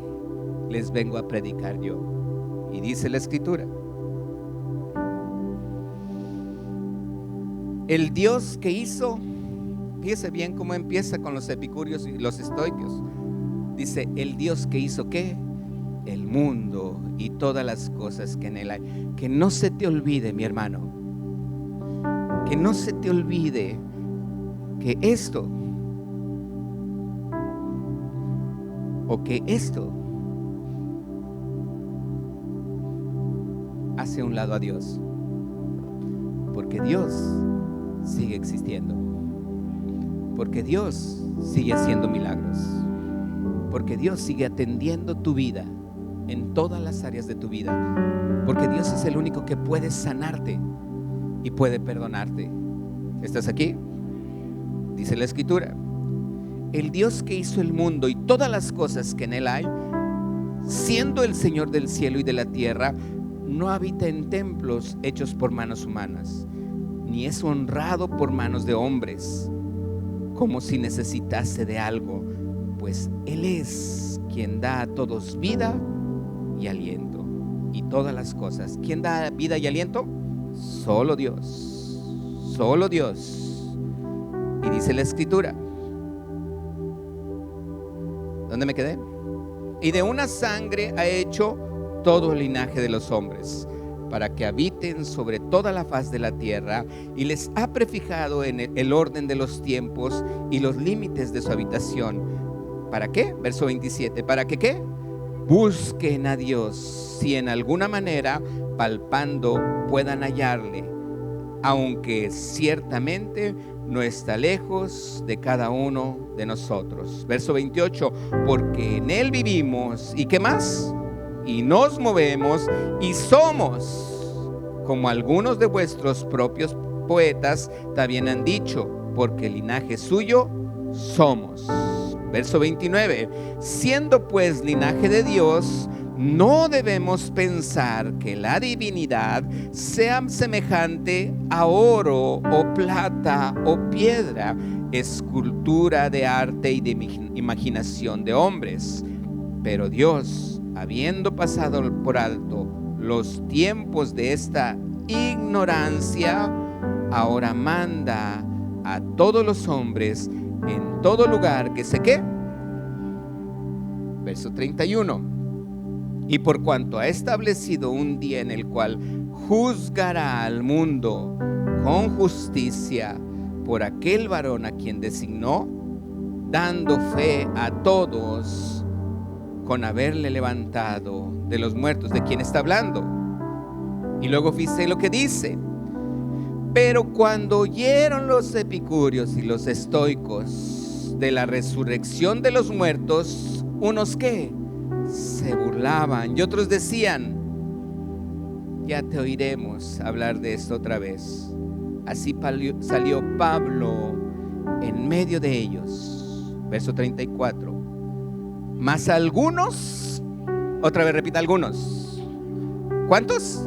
les vengo a predicar yo. Y dice la escritura: el Dios que hizo, fíjese bien cómo empieza con los epicúreos y los estoicos. Dice: el Dios que hizo ¿qué? El mundo y todas las cosas que en él hay. Que no se te olvide, mi hermano, que no se te olvide que esto hace a un lado a Dios, porque Dios sigue existiendo, porque Dios sigue haciendo milagros, porque Dios sigue atendiendo tu vida en todas las áreas de tu vida, porque Dios es el único que puede sanarte y puede perdonarte. ¿Estás aquí? Dice la escritura: el Dios que hizo el mundo y todas las cosas que en él hay, siendo el Señor del cielo y de la tierra, no habita en templos hechos por manos humanas, ni es honrado por manos de hombres, como si necesitase de algo, pues Él es quien da a todos vida y aliento y todas las cosas. ¿Quién da vida y aliento? Solo Dios, solo Dios. Y dice la escritura, ¿dónde me quedé? Y de una sangre ha hecho todo el linaje de los hombres, para que habiten sobre toda la faz de la tierra, y les ha prefijado en el orden de los tiempos y los límites de su habitación. ¿Para qué? Verso 27. ¿Para que qué? Busquen a Dios, si en alguna manera palpando puedan hallarle, aunque ciertamente no está lejos de cada uno de nosotros. Verso 28, porque en Él vivimos, ¿y qué más? Y nos movemos y somos, como algunos de vuestros propios poetas también han dicho, porque el linaje suyo somos. Verso 29, siendo pues linaje de Dios, no debemos pensar que la divinidad sea semejante a oro o plata o piedra, escultura de arte y de imaginación de hombres. Pero Dios, habiendo pasado por alto los tiempos de esta ignorancia, ahora manda a todos los hombres en todo lugar que se ¿qué? Verso 31. Y por cuanto ha establecido un día en el cual juzgará al mundo con justicia por aquel varón a quien designó, dando fe a todos con haberle levantado de los muertos. ¿De quién está hablando? Y luego fíjese lo que dice. Pero cuando oyeron los epicúreos y los estoicos de la resurrección de los muertos, unos ¿qué? Se burlaban y otros decían, ya te oiremos hablar de esto otra vez. Así salió Pablo en medio de ellos. Verso 34. Mas algunos, otra vez repita, algunos. ¿Cuántos?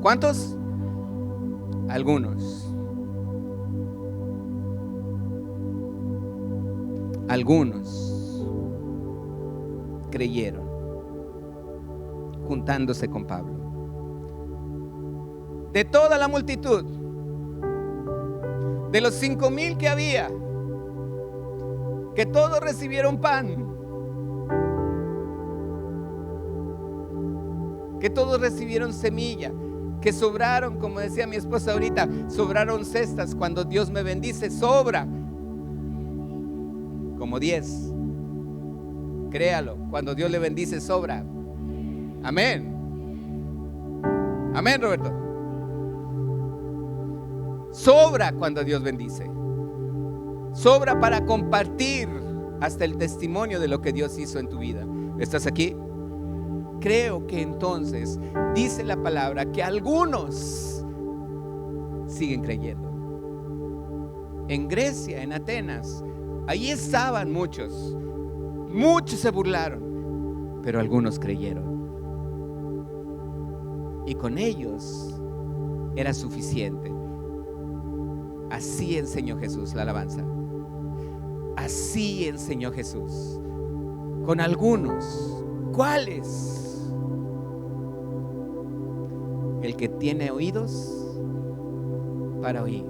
¿Cuántos? Algunos. Algunos creyeron, juntándose con Pablo. De toda la multitud, de los 5,000 que había, que todos recibieron pan, que todos recibieron semilla, que sobraron, como decía mi esposa ahorita, sobraron cestas. Cuando Dios me bendice, sobra como 10. Créalo, cuando Dios le bendice, sobra. Amén. Amén, Roberto. Sobra cuando Dios bendice. Sobra para compartir hasta el testimonio de lo que Dios hizo en tu vida. ¿Estás aquí? Creo que entonces dice la palabra que algunos siguen creyendo. En Grecia, en Atenas, ahí estaban muchos. Muchos se burlaron, pero algunos creyeron. Y con ellos era suficiente. Así enseñó Jesús la alabanza. Así enseñó Jesús. Con algunos. ¿Cuáles? El que tiene oídos para oír.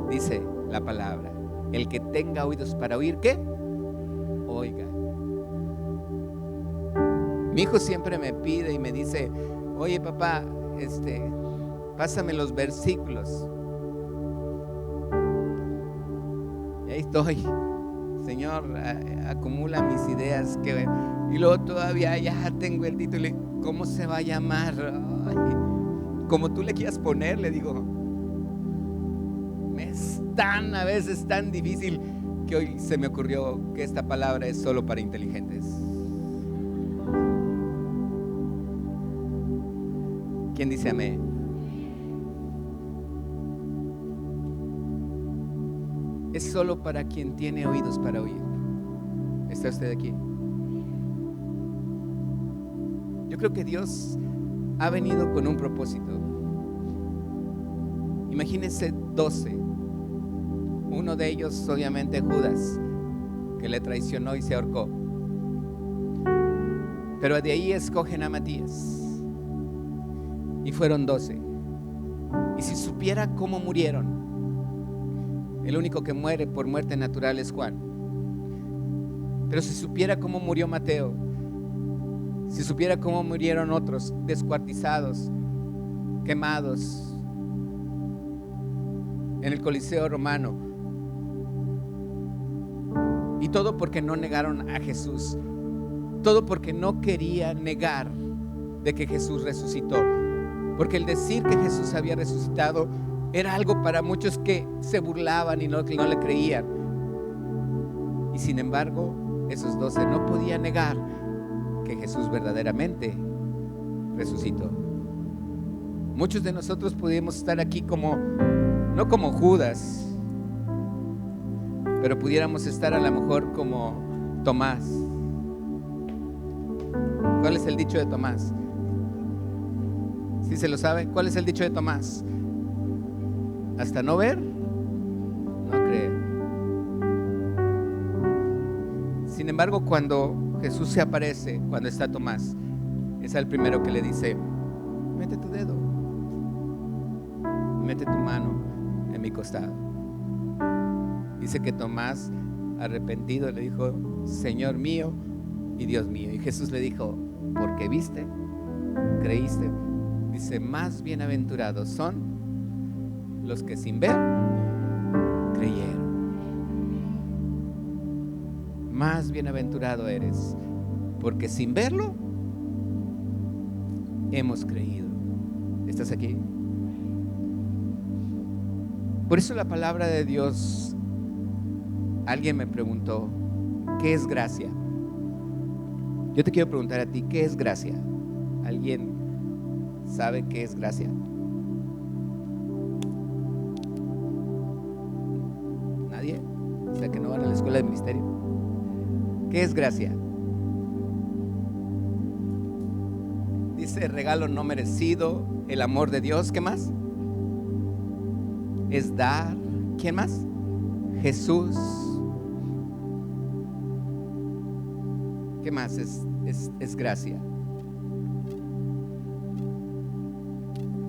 Dice la palabra. El que tenga oídos para oír, ¿qué? Oiga. Mi hijo siempre me pide y me dice, oye papá, pásame los versículos. Y ahí estoy, Señor, acumula mis ideas y luego todavía ya tengo el título. ¿Cómo se va a llamar? Ay, como tú le quieras poner, le digo. Me es a veces tan difícil que hoy se me ocurrió que esta palabra es solo para inteligentes. ¿Quién dice amén? Es solo para quien tiene oídos para oír. ¿Está usted aquí? Yo creo que Dios ha venido con un propósito. Imagínense 12. Uno de ellos, obviamente, Judas, que le traicionó y se ahorcó. Pero de ahí escogen a Matías. Y fueron 12. Y si supiera cómo murieron, el único que muere por muerte natural es Juan. Pero si supiera cómo murió Mateo, si supiera cómo murieron otros, descuartizados, quemados en el Coliseo romano, y todo porque no negaron a Jesús, todo porque no querían negar de que Jesús resucitó. Porque el decir que Jesús había resucitado era algo para muchos que se burlaban y no le creían. Y sin embargo, esos 12 no podían negar que Jesús verdaderamente resucitó. Muchos de nosotros pudimos estar aquí no como Judas, pero pudiéramos estar a lo mejor como Tomás. ¿Cuál es el dicho de Tomás? ¿Sí se lo sabe? ¿Cuál es el dicho de Tomás? Hasta no ver, no creer. Sin embargo, cuando Jesús se aparece, cuando está Tomás, es el primero que le dice: mete tu dedo, mete tu mano en mi costado. Dice que Tomás, arrepentido, le dijo: Señor mío y Dios mío. Y Jesús le dijo: porque viste, creíste. Dice: más bienaventurados son los que sin ver creyeron. Más bienaventurado eres, porque sin verlo hemos creído. ¿Estás aquí? Por eso la palabra de Dios, alguien me preguntó: ¿qué es gracia? Yo te quiero preguntar a ti: ¿qué es gracia? ¿Alguien sabe qué es gracia? ¿Nadie? O sea, que no van a la escuela de ministerio. ¿Qué es gracia? Dice: regalo no merecido, el amor de Dios. ¿Qué más? Es dar. ¿Quién más? Jesús. ¿Qué más es gracia?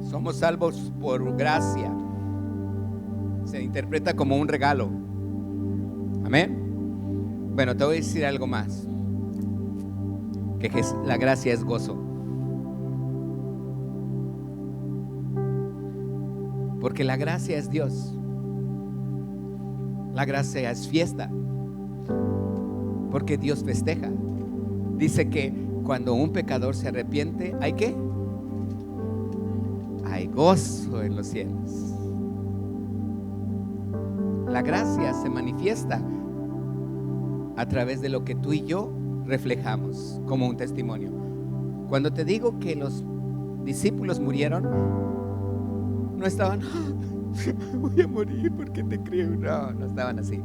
Somos salvos por gracia. Se interpreta como un regalo. Amén. Bueno, te voy a decir algo más. Que la gracia es gozo. Porque la gracia es Dios. La gracia es fiesta. Porque Dios festeja. Dice que cuando un pecador se arrepiente, ¿hay qué? Hay gozo en los cielos. La gracia se manifiesta a través de lo que tú y yo reflejamos como un testimonio. Cuando te digo que los discípulos murieron, no estaban: voy a morir porque te creo. No estaban así.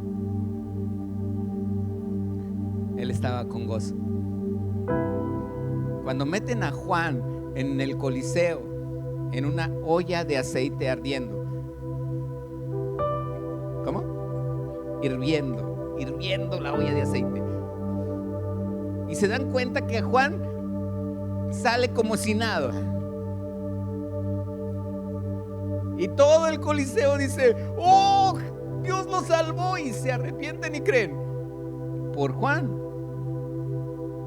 Él estaba con gozo. Cuando meten a Juan en el Coliseo, en una olla de aceite ardiendo. ¿Cómo? Hirviendo la olla de aceite. Y se dan cuenta que Juan sale como si nada. Y todo el Coliseo dice: ¡oh, Dios nos salvó! Y se arrepienten y creen. Por Juan,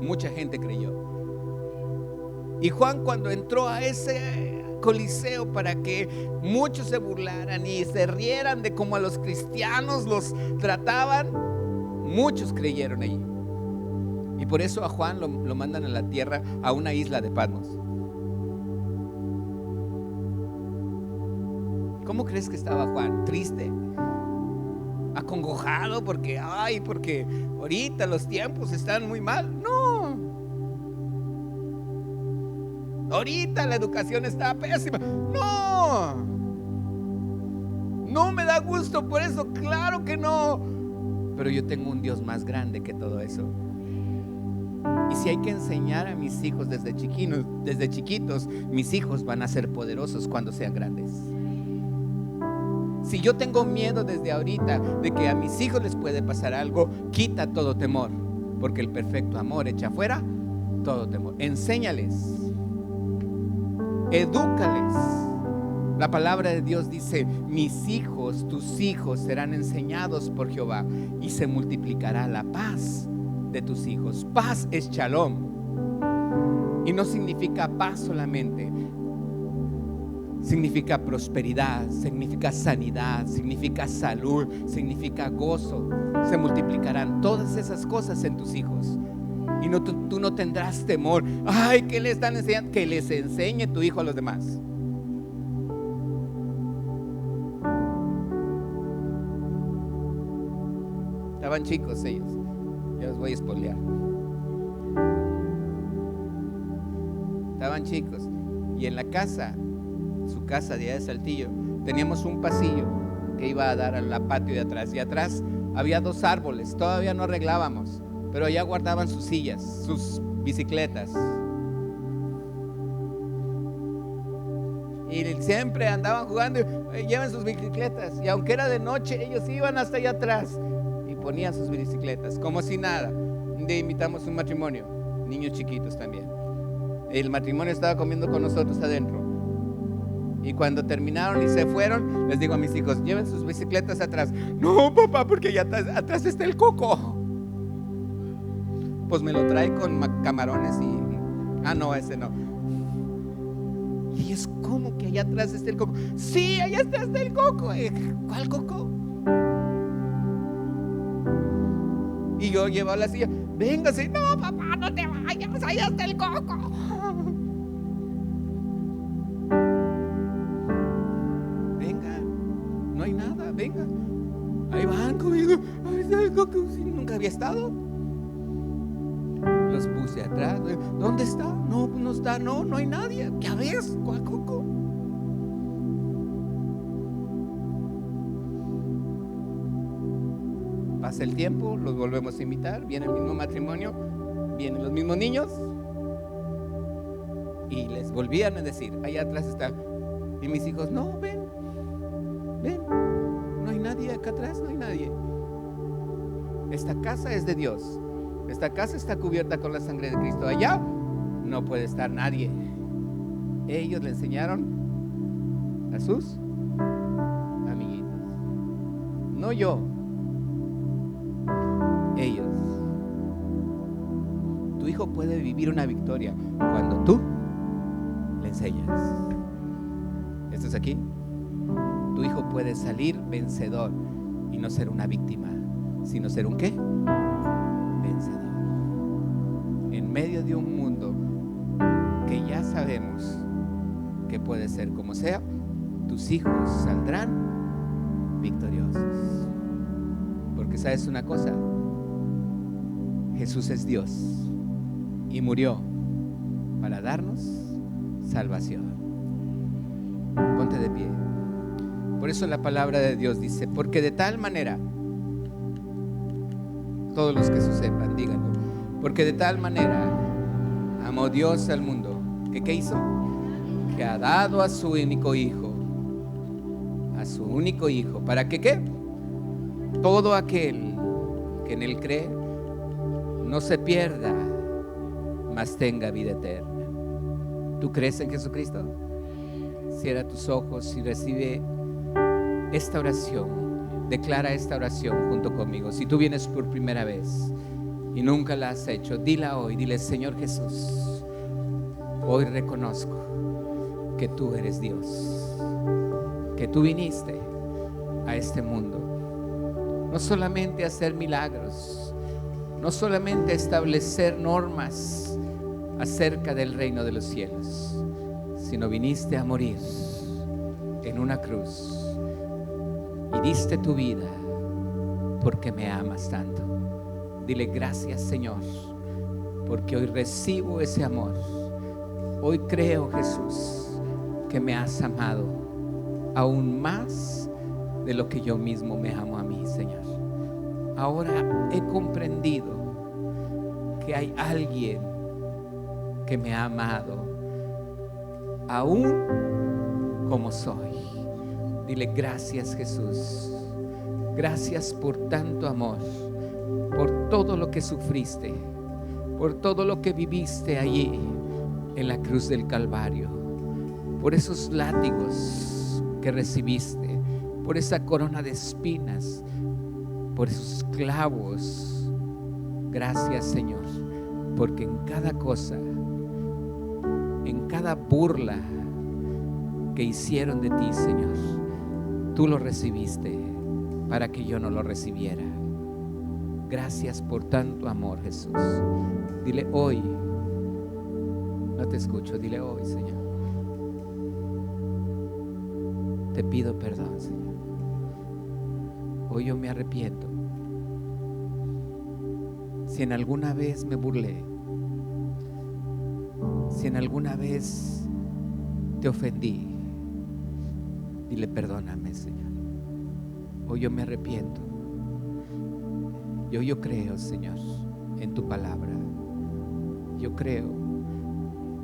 mucha gente creyó. Y Juan, cuando entró a ese Coliseo para que muchos se burlaran y se rieran de cómo a los cristianos los trataban, muchos creyeron allí. Y por eso a Juan lo mandan a la tierra, a una isla de Patmos. ¿Cómo crees que estaba Juan? ¿Triste? ¿Acongojado porque ahorita los tiempos están muy mal? No. Ahorita la educación está pésima. No me da gusto por eso, claro que no. Pero yo tengo un Dios más grande que todo eso. Y si hay que enseñar a mis hijos desde chiquitos, mis hijos van a ser poderosos cuando sean grandes. Si yo tengo miedo desde ahorita de que a mis hijos les puede pasar algo, quita todo temor, porque el perfecto amor echa fuera todo temor. Enséñales, edúcales. La palabra de Dios dice: mis hijos, tus hijos serán enseñados por Jehová, y se multiplicará la paz de tus hijos. Paz es shalom, y no significa paz solamente. Significa prosperidad, significa sanidad, significa salud, significa gozo. Se multiplicarán todas esas cosas en tus hijos. Y tú no tendrás temor. Ay, ¿qué le están enseñando? Que les enseñe tu hijo a los demás. estaban chicos ellos, ya los voy a spoilear. Estaban chicos, y en la casa, su casa de allá de Saltillo, teníamos un pasillo que iba a dar al patio de atrás, y atrás había 2 árboles, todavía no arreglábamos, pero ya guardaban sus sillas, sus bicicletas. Y siempre andaban jugando, llevan sus bicicletas, y aunque era de noche, ellos iban hasta allá atrás y ponían sus bicicletas, como si nada. Un día invitamos un matrimonio, niños chiquitos también. El matrimonio estaba comiendo con nosotros adentro. Y cuando terminaron y se fueron, les digo a mis hijos, lleven sus bicicletas atrás. No, papá, porque allá atrás está el coco. Pues me lo trae con camarones y... no, ese no. Y ellos, ¿cómo que allá atrás está el coco? Sí, allá está el coco. ¿Cuál coco? Y yo llevo la silla. Véngase. No, papá, no te vayas, allá está el coco. Venga, no hay nada, venga. Ahí van conmigo. Ahí está el coco. Sí, nunca había estado. Los puse atrás. ¿Dónde está? No, no está, no hay nadie. ¿Qué ves? ¿Cuál coco? Pasa el tiempo, los volvemos a invitar, viene el mismo matrimonio, vienen los mismos niños y les volvían a decir, allá atrás está. Y mis hijos, no, ven, no hay nadie acá atrás, no hay nadie. Esta casa es de Dios. Esta casa está cubierta con la sangre de Cristo. Allá no puede estar nadie. Ellos le enseñaron a sus amiguitos, no yo, ellos. Tu hijo puede vivir una victoria cuando tú le enseñas. ¿Esto es aquí? Tu hijo puede salir vencedor y no ser una víctima, sino ser un ¿qué? Vencedor. En medio de un mundo que ya sabemos que puede ser como sea, tus hijos saldrán victoriosos. Porque sabes una cosa, Jesús es Dios y murió para darnos salvación. Ponte de pie. Por eso la palabra de Dios dice, porque de tal manera, todos los que se sepan, díganlo, porque de tal manera amó Dios al mundo, que ¿qué hizo? Que ha dado a su único hijo, ¿para que qué? Todo aquel que en él cree no se pierda, mas tenga vida eterna. ¿Tú crees en Jesucristo? Cierra tus ojos y recibe esta oración. Declara esta oración junto conmigo. Si tú vienes por primera vez y nunca la has hecho, dila hoy. Dile, Señor Jesús, hoy reconozco que tú eres Dios, que tú viniste a este mundo no solamente a hacer milagros, no solamente a establecer normas acerca del reino de los cielos, sino viniste a morir en una cruz y diste tu vida porque me amas tanto. Dile gracias, Señor, porque hoy recibo ese amor. Hoy creo, Jesús, que me has amado aún más de lo que yo mismo me amo a mí, Señor. Ahora he comprendido que hay alguien que me ha amado aún como soy. Dile gracias, Jesús. Gracias por tanto amor, por todo lo que sufriste, por todo lo que viviste allí en la cruz del Calvario, por esos látigos que recibiste, por esa corona de espinas, por esos clavos. Gracias, Señor, porque en cada cosa, en cada burla que hicieron de ti, Señor, tú lo recibiste para que yo no lo recibiera. Gracias por tanto amor, Jesús. Dile hoy, no te escucho, dile hoy, Señor, te pido perdón, Señor. Hoy yo me arrepiento Si en alguna vez me burlé, si en alguna vez te ofendí, dile perdóname, Señor. Hoy yo me arrepiento. Yo creo, Señor, en tu palabra. Yo creo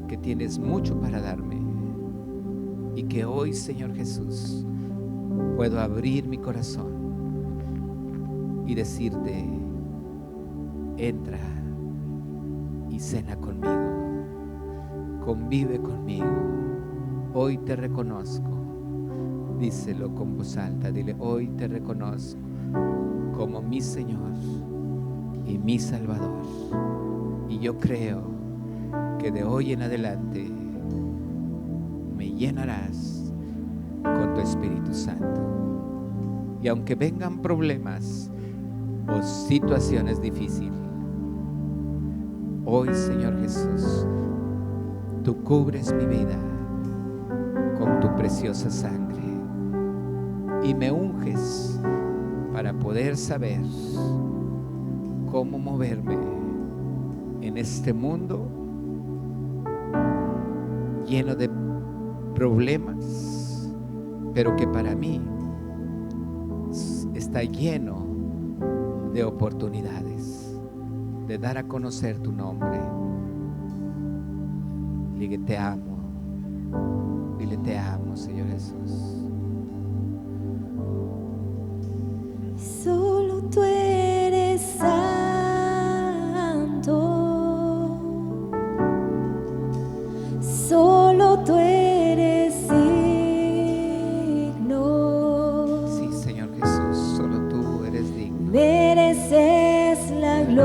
que tienes mucho para darme y que hoy, Señor Jesús, puedo abrir mi corazón y decirte: entra y cena conmigo, convive conmigo. Hoy te reconozco. Díselo con voz alta, dile: hoy te reconozco como mi Señor y mi Salvador. Y yo creo que de hoy en adelante me llenarás con tu Espíritu Santo. Y aunque vengan problemas o situaciones difíciles, hoy, Señor Jesús, tú cubres mi vida con tu preciosa sangre y me unges para poder saber cómo moverme en este mundo lleno de problemas, pero que para mí está lleno de oportunidades de dar a conocer tu nombre. Dile: te amo. Dile: te amo, Señor Jesús. Solo tú eres santo, solo tú eres digno. Sí, Señor Jesús, solo tú eres digno. Mereces la gloria,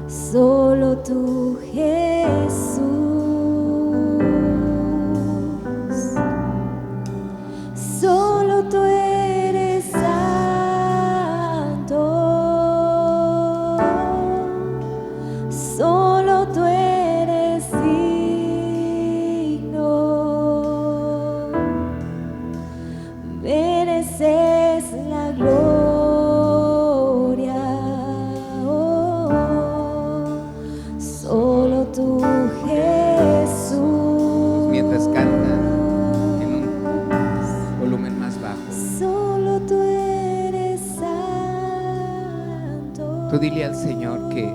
solo tú, Jesús. Solo tú eres santo, solo tú eres digno, mereces la gloria, solo tú, Jesús. Mientras cantan en un volumen más bajo, Solo tú eres santo. tú dile al Señor que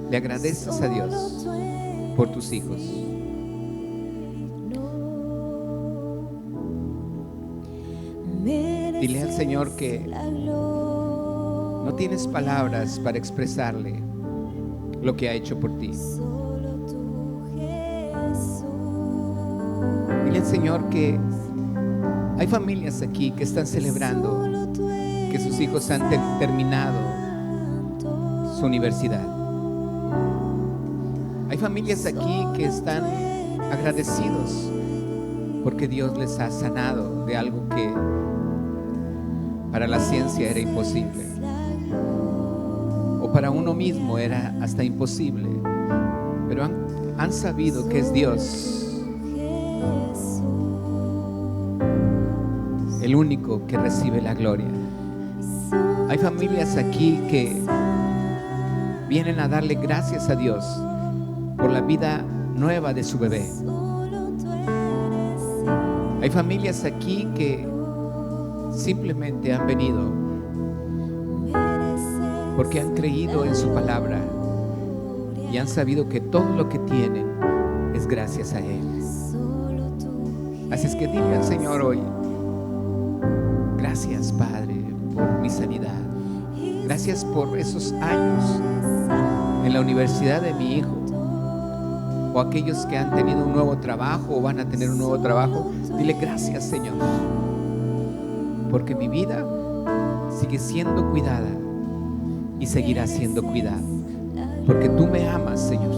le agradeces a Dios por tus hijos. Dile al Señor que no tienes palabras para expresarle lo que ha hecho por ti. Dile al Señor que hay familias aquí que están celebrando que sus hijos han terminado su universidad. Hay familias aquí que están agradecidos porque Dios les ha sanado de algo que para la ciencia era imposible, o para uno mismo era hasta imposible, pero han sabido que es Dios el único que recibe la gloria. Hay familias aquí que vienen a darle gracias a Dios por la vida nueva de su bebé. Hay familias aquí que simplemente han venido porque han creído en su palabra y han sabido que todo lo que tienen es gracias a Él. Así es que dile al Señor hoy: gracias, Padre, por mi sanidad. Gracias por esos años en la universidad de mi hijo, o aquellos que han tenido un nuevo trabajo o van a tener un nuevo trabajo. Dile: gracias, Señor, porque mi vida sigue siendo cuidada y seguirá siendo cuidada, porque tú me amas, Señor,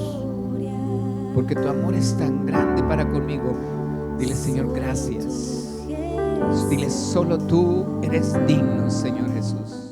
porque tu amor es tan grande para conmigo. Dile: Señor, gracias. Dile: solo tú eres digno, Señor Jesús.